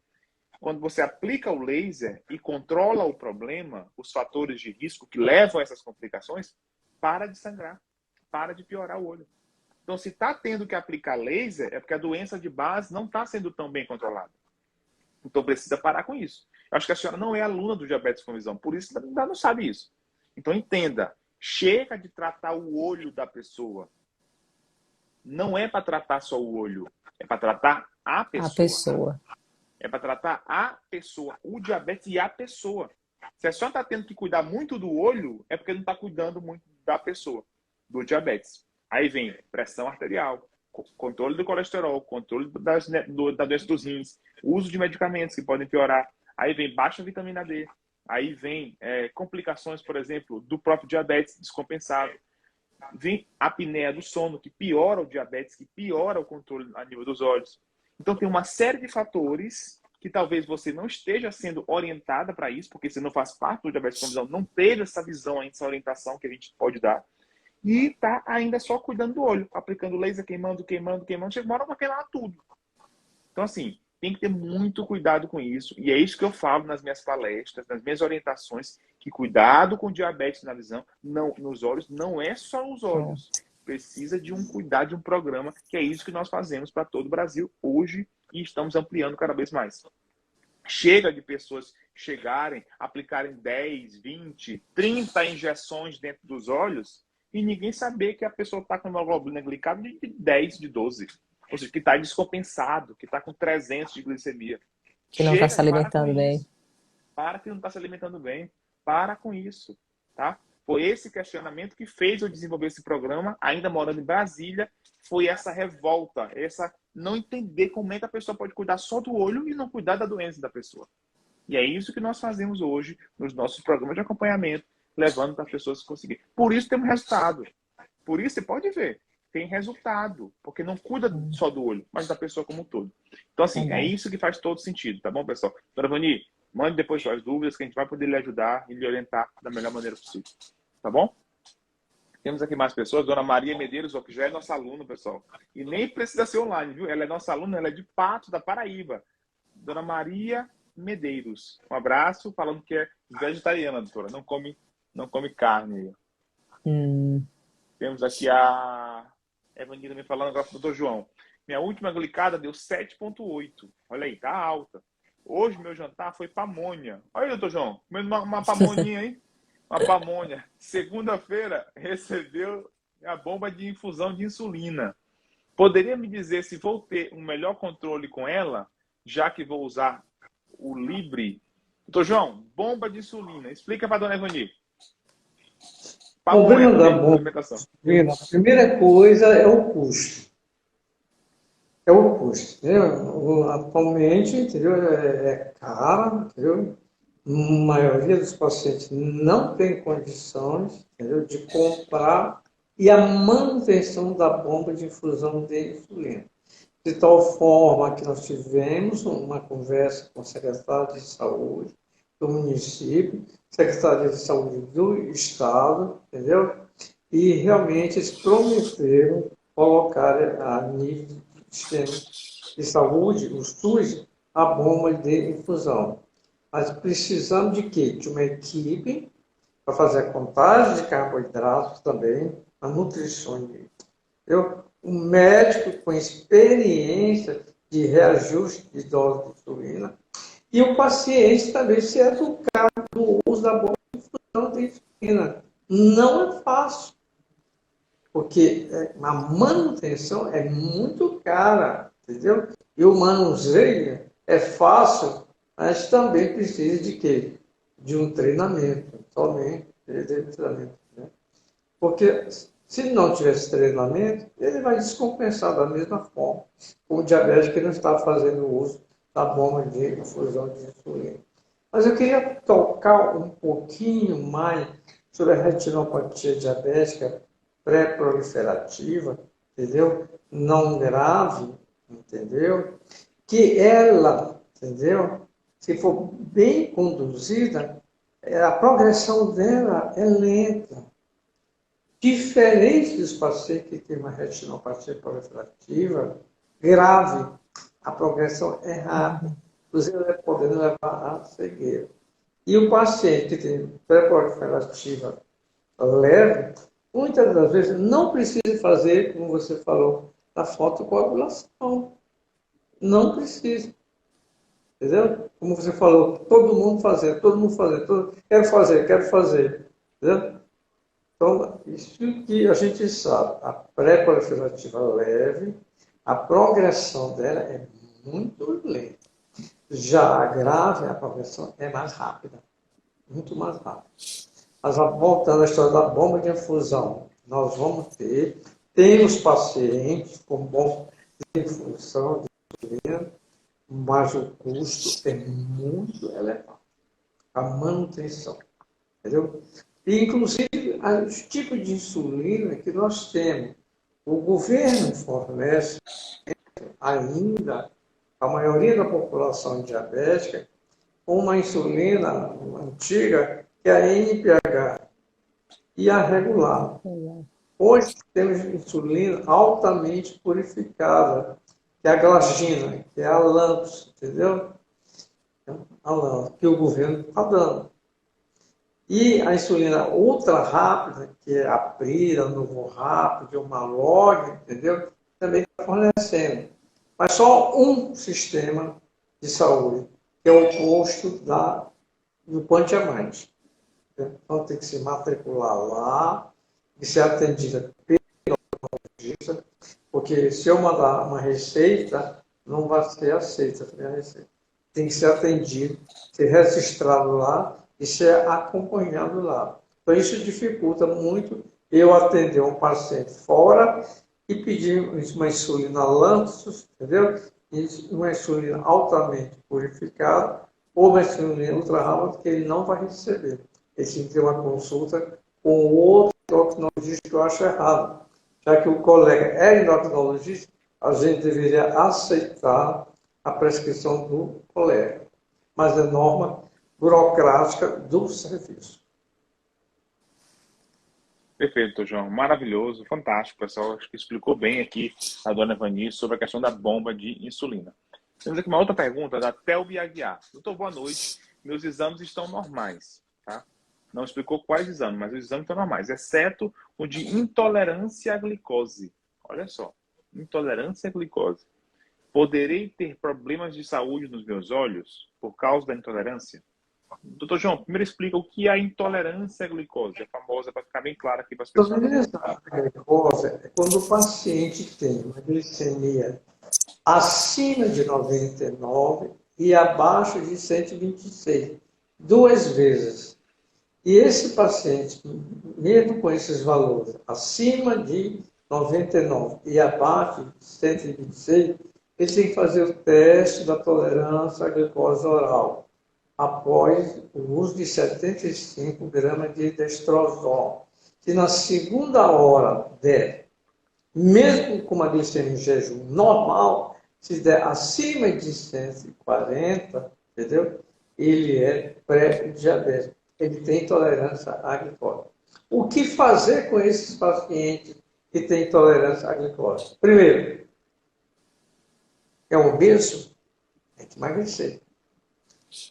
Quando você aplica o laser e controla o problema, os fatores de risco que levam a essas complicações, para de sangrar, para de piorar o olho. Então, se está tendo que aplicar laser, é porque a doença de base não está sendo tão bem controlada. Então, precisa parar com isso. Eu acho que a senhora não é aluna do diabetes com visão, por isso ainda não sabe isso. Então, entenda, chega de tratar o olho da pessoa. Não é para tratar só o olho, é para tratar a pessoa. A pessoa. É para tratar a pessoa, o diabetes e a pessoa. Se a senhora está tendo que cuidar muito do olho, é porque não está cuidando muito da pessoa, do diabetes. Aí vem pressão arterial, controle do colesterol, controle da doença dos rins, uso de medicamentos que podem piorar. Aí vem baixa vitamina D. Aí vem complicações, por exemplo, do próprio diabetes descompensado. Vem a apneia do sono, que piora o diabetes, que piora o controle a nível dos olhos. Então, tem uma série de fatores que talvez você não esteja sendo orientada para isso, porque você não faz parte do diabetes com visão, não teve essa visão, essa orientação que a gente pode dar, e está ainda só cuidando do olho, aplicando laser, queimando, chega uma hora para queimar tudo. Então, assim, tem que ter muito cuidado com isso, e é isso que eu falo nas minhas palestras, nas minhas orientações, que cuidado com diabetes na visão, não, nos olhos, não é só os olhos. precisa de um cuidado, de um programa, que é isso que nós fazemos para todo o Brasil hoje e estamos ampliando cada vez mais. Chega de pessoas chegarem, aplicarem 10, 20, 30 injeções dentro dos olhos e ninguém saber que a pessoa está com hemoglobina glicada de 10, de 12. Ou seja, que está descompensado, que está com 300 de glicemia. Que não está Chega, se alimentando bem. para que não está se alimentando bem. Para com isso, tá? Foi esse questionamento que fez eu desenvolver esse programa, ainda morando em Brasília, foi essa revolta, essa não entender como é que a pessoa pode cuidar só do olho e não cuidar da doença da pessoa. E é isso que nós fazemos hoje nos nossos programas de acompanhamento, levando para as pessoas conseguirem. Por isso temos resultado. Por isso você pode ver, tem resultado, porque não cuida só do olho, mas da pessoa como um todo. Então, assim, é isso que faz todo sentido, tá bom, pessoal? Dona Vani, mande depois suas dúvidas que a gente vai poder lhe ajudar e lhe orientar da melhor maneira possível. Tá bom? Temos aqui mais pessoas. Dona Maria Medeiros, que já é nossa aluna, pessoal. E nem precisa ser online, viu? Ela é nossa aluna, ela é de Patos, da Paraíba. Dona Maria Medeiros. Um abraço, falando que é vegetariana, doutora. Não come carne. Temos aqui a Evanilda me falando agora, doutor João. Minha última glicada deu 7,8. Olha aí, tá alta. Hoje meu jantar foi pamonha. Olha aí, doutor João, comendo uma pamonhinha aí. Uma pamonha. Segunda-feira recebeu a bomba de infusão de insulina. Poderia me dizer se vou ter um melhor controle com ela, já que vou usar o Libre? Doutor João, bomba de insulina. Explica para a dona Evani. O problema da bomba de insulina, a primeira coisa é o custo. É o custo, entendeu? Atualmente, entendeu? É cara, entendeu? A maioria dos pacientes não tem condições, entendeu, de comprar e a manutenção da bomba de infusão de insulina. De tal forma que nós tivemos uma conversa com o secretário de saúde do município, secretário de saúde do estado, entendeu? E realmente eles prometeram colocar a nível do sistema de saúde, o SUS, a bomba de infusão. Mas precisamos de quê? De uma equipe para fazer a contagem de carboidratos também, a nutrição. Um médico com experiência de reajuste de dose de insulina e o paciente também se educar do uso da bomba de infusão de insulina. Não é fácil, porque a manutenção é muito cara, entendeu? E o manuseio é fácil, mas também precisa de quê? De um treinamento, somente de treinamento. Né? Porque se não tivesse treinamento, ele vai descompensar da mesma forma. O diabético que não está fazendo uso da bomba de infusão de insulina. Mas eu queria tocar um pouquinho mais sobre a retinopatia diabética pré-proliferativa, entendeu? Não grave, entendeu? Que ela, entendeu? Se for bem conduzida, a progressão dela é lenta. Diferente dos pacientes que têm uma retinopatia proliferativa grave, a progressão é rápida, inclusive podendo levar à cegueira. E o paciente que tem pré-proliferativa leve, muitas das vezes não precisa fazer, como você falou, a fotocoagulação. Não precisa. Entendeu? Como você falou, todo mundo fazendo, quero fazer. Entendeu? Então, isso que a gente sabe, a pré-proliferativa leve, a progressão dela é muito lenta. Já a grave, a progressão é mais rápida, muito mais rápida. Mas voltando à história da bomba de infusão, nós vamos temos pacientes com bomba de infusão de insulina, mas o custo é muito elevado. A manutenção, entendeu? E, inclusive, os tipos de insulina que nós temos. O governo fornece ainda a maioria da população diabética uma insulina antiga, que é a NPH, e a regular. Hoje temos insulina altamente purificada, que é a glagina, que é a Lantus, entendeu? A Lantus, que o governo está dando. E a insulina ultra rápida, que é a Prira, Novo Rápido, o Malog, entendeu? Também está fornecendo. Mas só um sistema de saúde, que é o posto do Quantia Mais. Então tem que se matricular lá e ser atendida pelo neurologista, porque se eu mandar uma receita, não vai ser aceita a minha receita. Tem que ser atendido, ser registrado lá e ser acompanhado lá. Então isso dificulta muito eu atender um paciente fora e pedir uma insulina Lantus, entendeu? Uma insulina altamente purificada ou uma insulina ultra rápida que ele não vai receber. Ele tem que ter uma consulta com outro endocrinologista que eu acho errado. Já que o colega é endocrinologista, a gente deveria aceitar a prescrição do colega. Mas é norma burocrática do serviço. Perfeito, João. Maravilhoso, fantástico, pessoal. Acho que explicou bem aqui a dona Vani sobre a questão da bomba de insulina. Temos aqui uma outra pergunta da Telbi Aguiar. Doutor, boa noite. Meus exames estão normais, tá? Não explicou quais exames, mas os exames estão normais, exceto o de intolerância à glicose. Olha só, intolerância à glicose. Poderei ter problemas de saúde nos meus olhos por causa da intolerância? Doutor João, primeiro explica o que é a intolerância à glicose, a famosa, para ficar bem claro aqui para as pessoas. Intolerância à glicose é quando o paciente tem uma glicemia acima de 99 e abaixo de 126, duas vezes. E esse paciente, mesmo com esses valores, acima de 99 e abaixo de 126, ele tem que fazer o teste da tolerância à glicose oral, após o uso de 75 gramas de destrozol. Se na segunda hora der, mesmo com uma glicemia em jejum normal, se der acima de 140, entendeu? Ele é pré-diabético. Ele tem intolerância à glicose. O que fazer com esses pacientes que têm intolerância à glicose? Primeiro, é obeso, tem que emagrecer.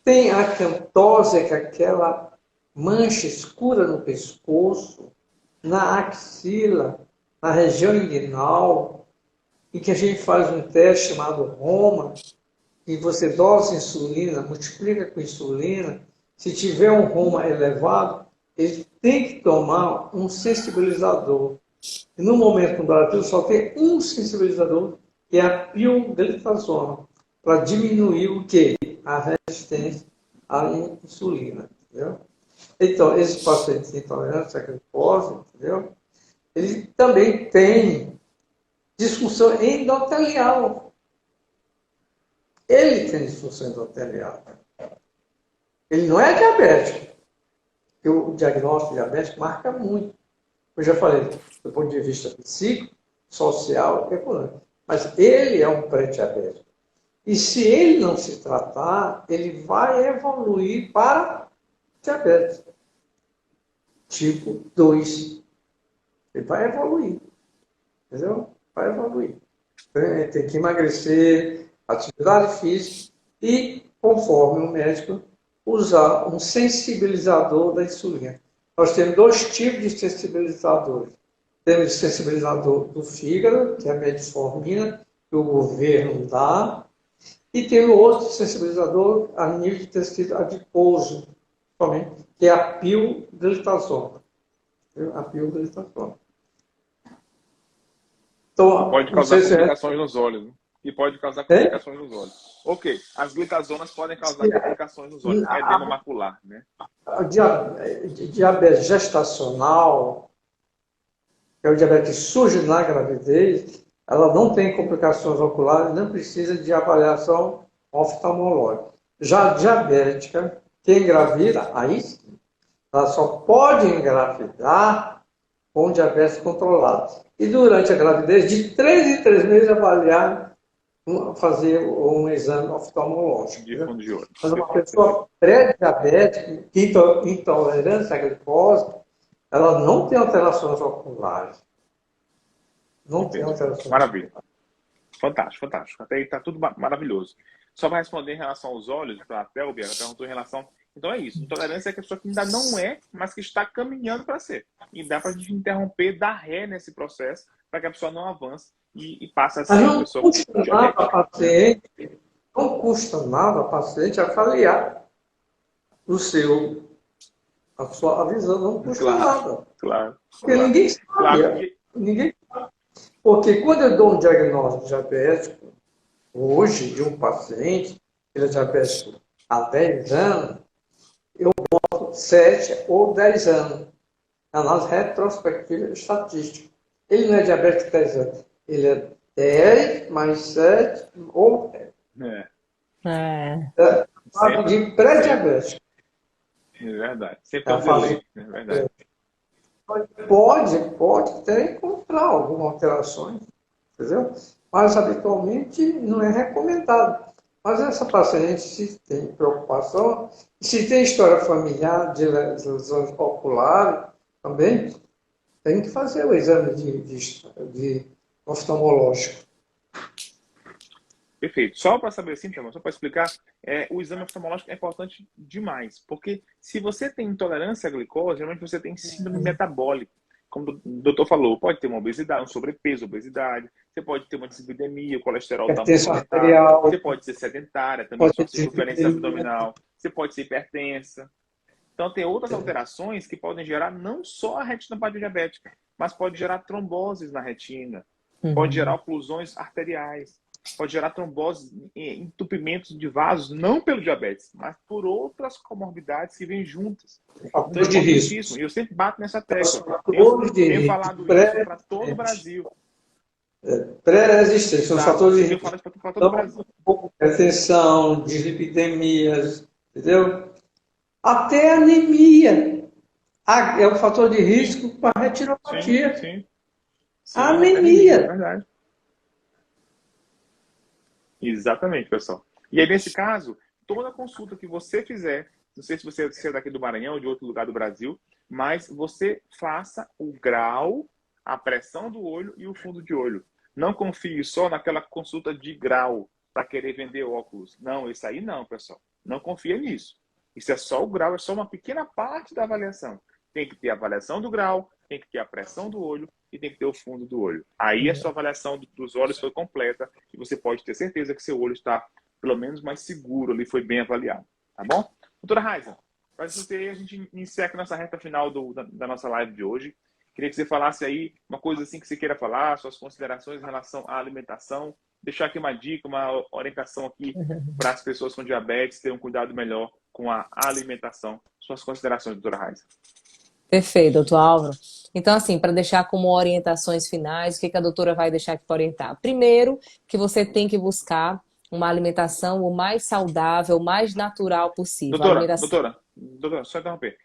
Tem acantose, que é aquela mancha escura no pescoço, na axila, na região inguinal, em que a gente faz um teste chamado Roma, e você dosa insulina, multiplica com insulina. Se tiver um Roma elevado, ele tem que tomar um sensibilizador. E no momento no Brasil só tem um sensibilizador, que é a pioglitazona, para diminuir o quê? A resistência à insulina. Entendeu? Então, esses pacientes de intolerância à glicose, entendeu? Ele também tem disfunção endotelial. Ele tem disfunção endotelial. Ele não é diabético. Porque o diagnóstico diabético marca muito. Eu já falei, do ponto de vista psíquico, social e econômico. Mas ele é um pré-diabético. E se ele não se tratar, ele vai evoluir para diabetes. Tipo 2. Ele vai evoluir. Entendeu? Vai evoluir. Tem que emagrecer, atividade física e, conforme o médico, usar um sensibilizador da insulina. Nós temos dois tipos de sensibilizadores. Temos o sensibilizador do fígado, que é a metformina, que o governo dá, e tem o outro sensibilizador a nível de tecido adiposo, que é a pioglitazona. A pioglitazona. Então, pode causar complicações nos olhos. Né? E pode causar complicações nos olhos. Ok, as glicazonas podem causar complicações nos olhos. É edema macular, né? Diabetes gestacional, que é o diabetes que surge na gravidez, ela não tem complicações oculares, não precisa de avaliação oftalmológica. Já a diabética, que engravida, aí sim, ela só pode engravidar com diabetes controlado. E durante a gravidez, de 3 em 3 meses, avaliar, fazer um exame oftalmológico. De fundo de olho. Mas uma pessoa pré-diabética, intolerância à glicose, ela não tem alterações oculares. Não tem alterações. Maravilha. Fantástico, fantástico. Até aí está tudo maravilhoso. Só para responder em relação aos olhos, para a Thelbia, ela perguntou em relação Então é isso. Intolerância é a pessoa que ainda não é, mas que está caminhando para ser. E dá para a gente interromper, dar ré nesse processo, para que a pessoa não avance e passe a Mas ser uma não pessoa custa nada a diabética. paciente, não custa nada a paciente avaliar o seu, a sua visão, não custa Claro, nada. claro. Porque Claro. ninguém sabe. Claro. Ninguém sabe. Porque quando eu dou um diagnóstico diabético, hoje, de um paciente, ele é diabético há 10 anos, 7 ou 10 anos. Análise retrospectiva estatística. Ele não é diabético 10 anos. Ele é 10 mais 7 ou fase de pré-diabético. É verdade. Sempre É a tem um fase delay, é verdade. pode até encontrar algumas alterações, entendeu? Mas habitualmente não é recomendado. Mas essa paciente, se tem preocupação, se tem história familiar de lesões oculares também, tem que fazer o exame de oftalmológico. Perfeito. Só para saber assim, só para explicar, o exame oftalmológico é importante demais, porque se você tem intolerância à glicose, geralmente você tem síndrome metabólica. Como o doutor falou, pode ter uma obesidade, um sobrepeso, obesidade, você pode ter uma dislipidemia, o colesterol está muito Hipertensão aumentado, arterial, você pode ser sedentária, também pode sua ter circunferência dislipidemia, abdominal, você pode ser hipertensa. Então, tem outras alterações que podem gerar não só a retinopatia diabética, mas pode gerar tromboses na retina, pode gerar oclusões arteriais, pode gerar tromboses, entupimentos de vasos, não pelo diabetes, mas por outras comorbidades que vêm juntas. Então, é fatores de risco. importantíssimo. E eu sempre bato nessa tecla. Fatores de Tenho risco falado isso para todo o Brasil. pré-existentes, são os Exato. fatores de Eu tenho risco. falado isso para todo o Brasil. Hipertensão, dislipidemias, entendeu? Até anemia é um fator de risco para a retinopatia. Sim, Anemia. é verdade. Exatamente, pessoal. E aí, nesse caso, toda consulta que você fizer, não sei se você é daqui do Maranhão ou de outro lugar do Brasil, mas você faça o grau, a pressão do olho e o fundo de olho. Não confie só naquela consulta de grau para querer vender óculos. Não, isso aí não, pessoal. Não confia nisso. Isso é só o grau, é só uma pequena parte da avaliação. Tem que ter a avaliação do grau, tem que ter a pressão do olho e tem que ter o fundo do olho. Aí a sua avaliação dos olhos foi completa e você pode ter certeza que seu olho está, pelo menos, mais seguro ali, foi bem avaliado. Tá bom? Doutora Raiza, para você, a gente iniciar aqui nossa reta final da nossa live de hoje. Queria que você falasse aí uma coisa assim que você queira falar, suas considerações em relação à alimentação. Deixar aqui uma dica, uma orientação aqui para as pessoas com diabetes terem um cuidado melhor com a alimentação. Suas considerações, doutora Raiza. Perfeito, doutor Álvaro. Então, assim, para deixar como orientações finais, o que a doutora vai deixar aqui para orientar? Primeiro, que você tem que buscar uma alimentação o mais saudável, o mais natural possível. Doutora, só interromper.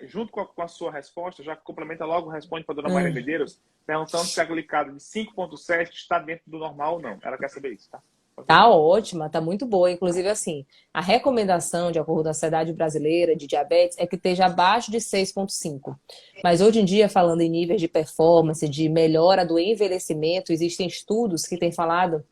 Junto com a sua resposta, já complementa logo, responde para a dona Maria Medeiros, perguntando se a glicada de 5,7 está dentro do normal ou não. Ela quer saber isso, tá? Tá ótima, tá muito boa. Inclusive, assim, a recomendação, de acordo com a Sociedade Brasileira de Diabetes, é que esteja abaixo de 6,5. Mas hoje em dia, falando em níveis de performance, de melhora do envelhecimento, existem estudos que têm falado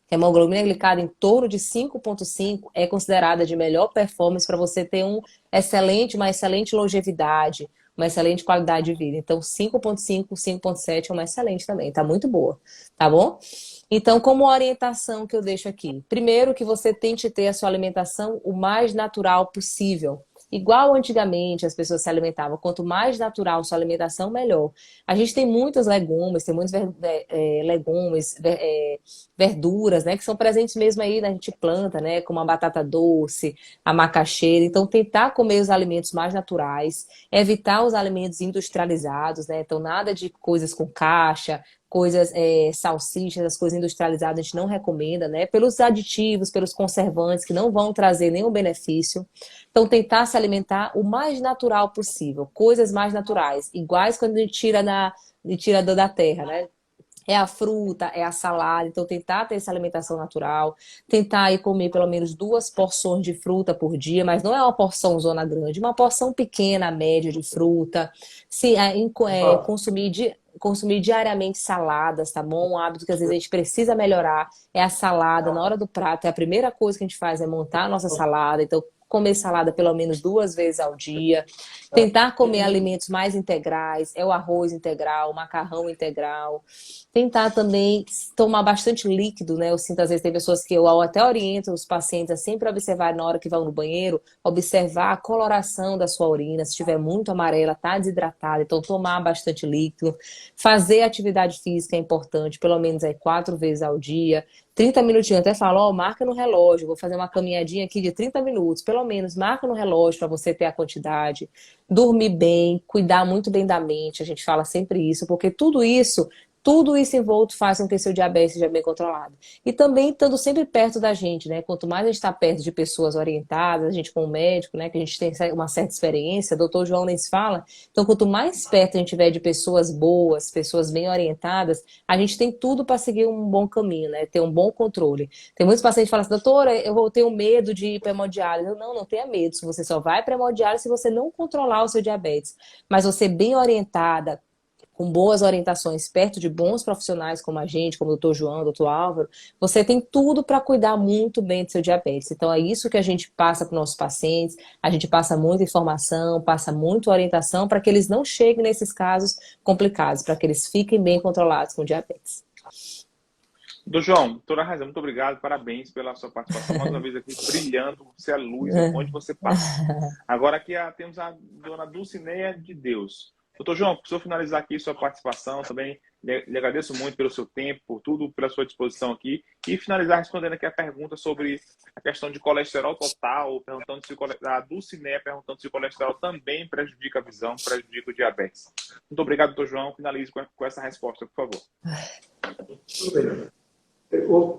que a hemoglobina glicada em torno de 5,5 é considerada de melhor performance para você ter uma excelente longevidade, uma excelente qualidade de vida. Então, 5,5, 5,7 é uma excelente também, tá muito boa, tá bom? Então, como orientação que eu deixo aqui, primeiro que você tente ter a sua alimentação o mais natural possível. Igual antigamente as pessoas se alimentavam, quanto mais natural sua alimentação, melhor. A gente tem muitos legumes, verduras, né, que são presentes mesmo aí, a gente planta, né, como a batata doce, a macaxeira. Então, tentar comer os alimentos mais naturais, evitar os alimentos industrializados, né, então nada de coisas com caixa, coisas, salsichas, as coisas industrializadas a gente não recomenda, né? Pelos aditivos, pelos conservantes que não vão trazer nenhum benefício. Então, tentar se alimentar o mais natural possível, coisas mais naturais, iguais quando a gente tira da terra, né? É a fruta, é a salada, então tentar ter essa alimentação natural, tentar aí comer pelo menos 2 porções de fruta por dia, mas não é uma porção zona grande, uma porção pequena, média de fruta, consumir diariamente saladas, tá bom? Um hábito que às vezes a gente precisa melhorar é a salada, na hora do prato, é a primeira coisa que a gente faz é montar a nossa salada, então comer salada pelo menos 2 vezes ao dia, tentar comer alimentos mais integrais, é o arroz integral, o macarrão integral, tentar também tomar bastante líquido, né? Eu sinto, às vezes, tem pessoas que eu até oriento os pacientes a sempre observar na hora que vão no banheiro, observar a coloração da sua urina, se estiver muito amarela, tá desidratada, então tomar bastante líquido, fazer atividade física é importante, pelo menos aí 4 vezes ao dia, 30 minutinhos, até falo, ó, marca no relógio, vou fazer uma caminhadinha aqui de 30 minutos, pelo menos marca no relógio para você ter a quantidade, dormir bem, cuidar muito bem da mente, a gente fala sempre isso, porque tudo isso envolto faz com que seu diabetes seja bem controlado. E também estando sempre perto da gente, né? Quanto mais a gente está perto de pessoas orientadas, a gente com o médico, né? Que a gente tem uma certa experiência, doutor João nem se fala. Então, quanto mais perto a gente tiver de pessoas boas, pessoas bem orientadas, a gente tem tudo para seguir um bom caminho, né? Ter um bom controle. Tem muitos pacientes que falam assim, doutora, eu vou ter medo de ir para hemodiálise. Não tenha medo. Você só vai para hemodiálise se você não controlar o seu diabetes. Mas você bem orientada, com boas orientações, perto de bons profissionais como a gente, como o doutor João, o doutor Álvaro, você tem tudo para cuidar muito bem do seu diabetes. Então, é isso que a gente passa para os nossos pacientes, a gente passa muita informação, passa muita orientação para que eles não cheguem nesses casos complicados, para que eles fiquem bem controlados com o diabetes. Doutor João, doutora Raiza, muito obrigado, parabéns pela sua participação, mais uma vez aqui, brilhando, você é luz, onde você passa. Agora aqui temos a dona Dulcineia de Deus. Doutor João, preciso finalizar aqui sua participação também. Lhe agradeço muito pelo seu tempo, por tudo, pela sua disposição aqui. E finalizar respondendo aqui a pergunta sobre a questão de colesterol total, perguntando se a Dulcineia perguntando se o colesterol também prejudica a visão, prejudica o diabetes. Muito obrigado, doutor João. Finalize com essa resposta, por favor.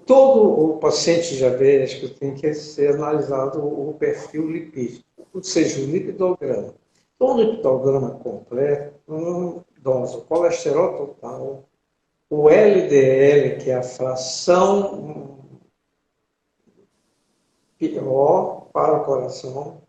Todo o paciente diabético tem que ser analisado o perfil lipídico, ou seja, o lipidograma. Todo lipidograma completo, o colesterol total, o LDL, que é a fração pior para o coração,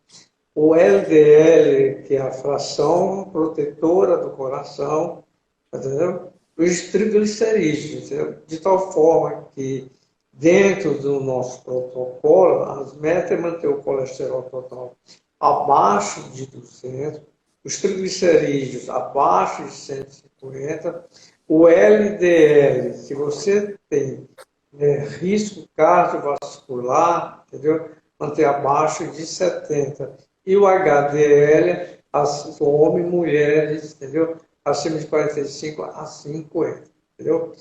o LDL, que é a fração protetora do coração, entendeu? Os triglicerídeos, entendeu? De tal forma que, dentro do nosso protocolo, as metas é manter o colesterol total abaixo de 200, os triglicerídeos abaixo de 150, o LDL, se você tem risco cardiovascular, entendeu? Manter abaixo de 70. E o HDL, homem e mulheres, entendeu? Acima de 45 a 50, entendeu?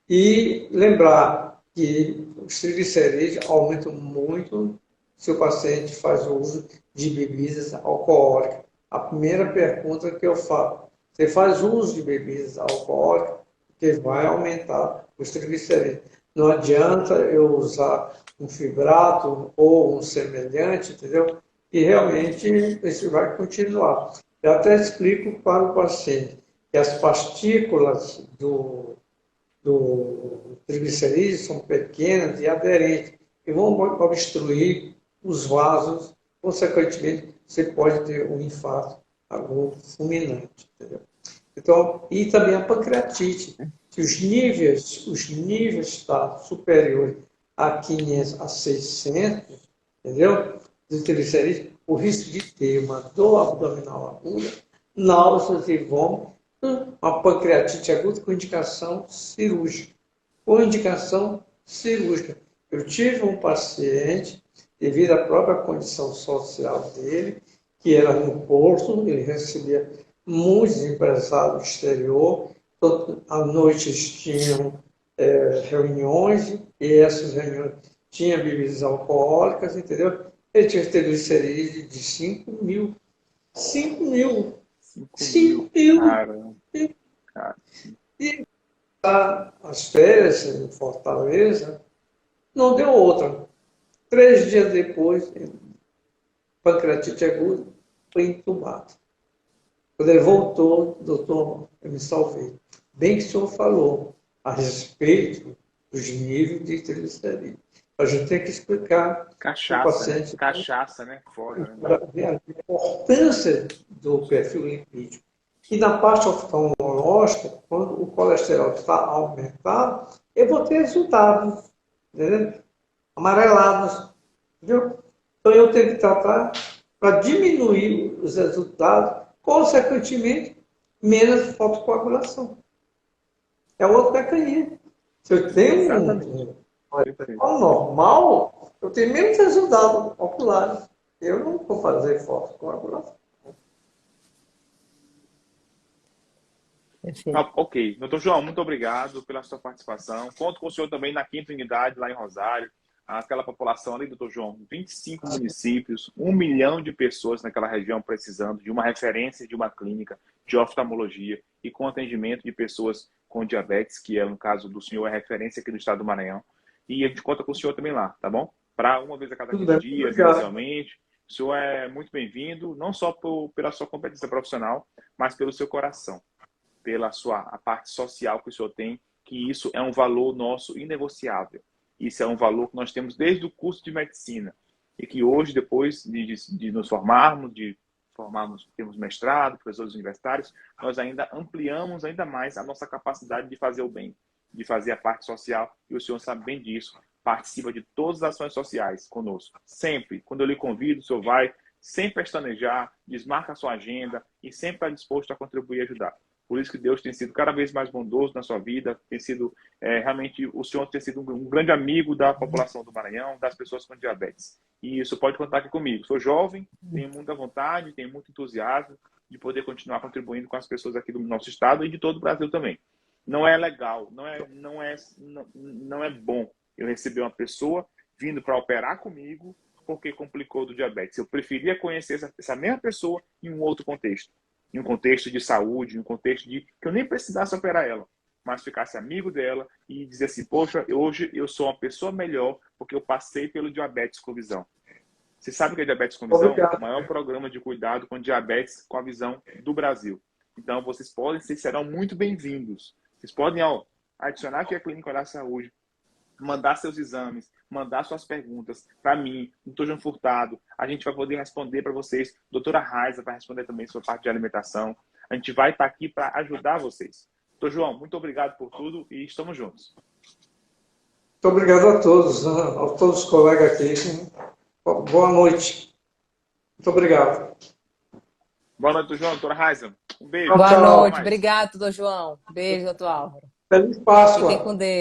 E lembrar que os triglicerídeos aumentam muito se o paciente faz o uso de bebidas alcoólicas. A primeira pergunta que eu faço, você faz uso de bebidas alcoólicas, que vai aumentar os triglicerídeos. Não adianta eu usar um fibrato ou um semelhante, entendeu? E realmente isso vai continuar. Eu até explico para o paciente que as partículas do triglicerídeos são pequenas e aderentes e vão obstruir os vasos, consequentemente, você pode ter um infarto agudo fulminante, entendeu? Então, e também a pancreatite, que os níveis estão superiores a 500 a 600, entendeu? De triglicerídeos, o risco de ter uma dor abdominal aguda, náuseas e vômitos, uma pancreatite aguda com indicação cirúrgica. Eu tive um paciente, devido à própria condição social dele, que era no Porto, ele recebia muitos empresários do exterior, à noite tinham reuniões, e essas reuniões tinham bebidas alcoólicas, entendeu? Ele tinha triglicerídeos de 5.000. 5.000. 5.000. Caramba. E as férias em Fortaleza, não deu outra. 3 dias depois, pancreatite aguda, foi entubado. Quando ele voltou, doutor, eu me salvei. Bem que o senhor falou a respeito dos níveis de triglicerídeos. A gente tem que explicar Cachaça, ao paciente, cachaça, né? Fora, né? Para ver a importância do perfil lipídico. E na parte oftalmológica, quando o colesterol está aumentado, eu vou ter resultados, entendeu? Amarelados, entendeu? Então, eu tenho que tratar para diminuir os resultados, consequentemente, menos fotocoagulação. É outro mecanismo. Se eu tenho um normal, eu tenho menos resultado ocular. Eu não vou fazer fotocoagulação. Ok. Doutor João, muito obrigado pela sua participação. Conto com o senhor também na quinta unidade, lá em Rosário. Aquela população ali, doutor João, 25 municípios, 1 milhão de pessoas naquela região precisando de uma referência de uma clínica de oftalmologia e com atendimento de pessoas com diabetes, que é, no caso do senhor, é referência aqui no estado do Maranhão. E a gente conta com o senhor também lá, tá bom? Para uma vez a cada 15 dias, inicialmente. O senhor é muito bem-vindo, não só pela sua competência profissional, mas pelo seu coração, pela a parte social que o senhor tem, que isso é um valor nosso inegociável. Isso é um valor que nós temos desde o curso de medicina e que hoje, depois de nos formarmos, temos mestrado, professores universitários, nós ainda ampliamos ainda mais a nossa capacidade de fazer o bem, de fazer a parte social, e o senhor sabe bem disso, participa de todas as ações sociais conosco. Sempre, quando eu lhe convido, o senhor vai, sem pestanejar, desmarca a sua agenda e sempre está disposto a contribuir e ajudar. Por isso que Deus tem sido cada vez mais bondoso na sua vida, tem sido realmente, o senhor tem sido um grande amigo da população do Maranhão, das pessoas com diabetes. E isso pode contar aqui comigo. Sou jovem, tenho muita vontade, tenho muito entusiasmo de poder continuar contribuindo com as pessoas aqui do nosso estado e de todo o Brasil também. Não é legal, não é bom eu receber uma pessoa vindo para operar comigo porque complicou do diabetes. Eu preferia conhecer essa mesma pessoa em um outro contexto. Em um contexto de saúde, em um contexto de que eu nem precisasse operar ela, mas ficasse amigo dela e dizer assim, poxa, hoje eu sou uma pessoa melhor porque eu passei pelo diabetes com visão. Você sabe o que é diabetes com visão? Obrigado. O maior programa de cuidado com diabetes com a visão do Brasil. Então, vocês serão muito bem-vindos. Vocês podem adicionar aqui a Clínica Olhar Saúde, mandar seus exames, mandar suas perguntas para mim, doutor João Furtado. A gente vai poder responder para vocês. Doutora Raiza vai responder também sua parte de alimentação. A gente vai estar aqui para ajudar vocês. Doutor João, muito obrigado por tudo e estamos juntos. Muito obrigado a todos os colegas aqui. Boa noite. Muito obrigado. Boa noite, doutor João. Doutora Raiza, um beijo. Boa noite. Obrigado, doutor João. Beijo, doutor Álvaro. Feliz Páscoa. Fiquem com Deus.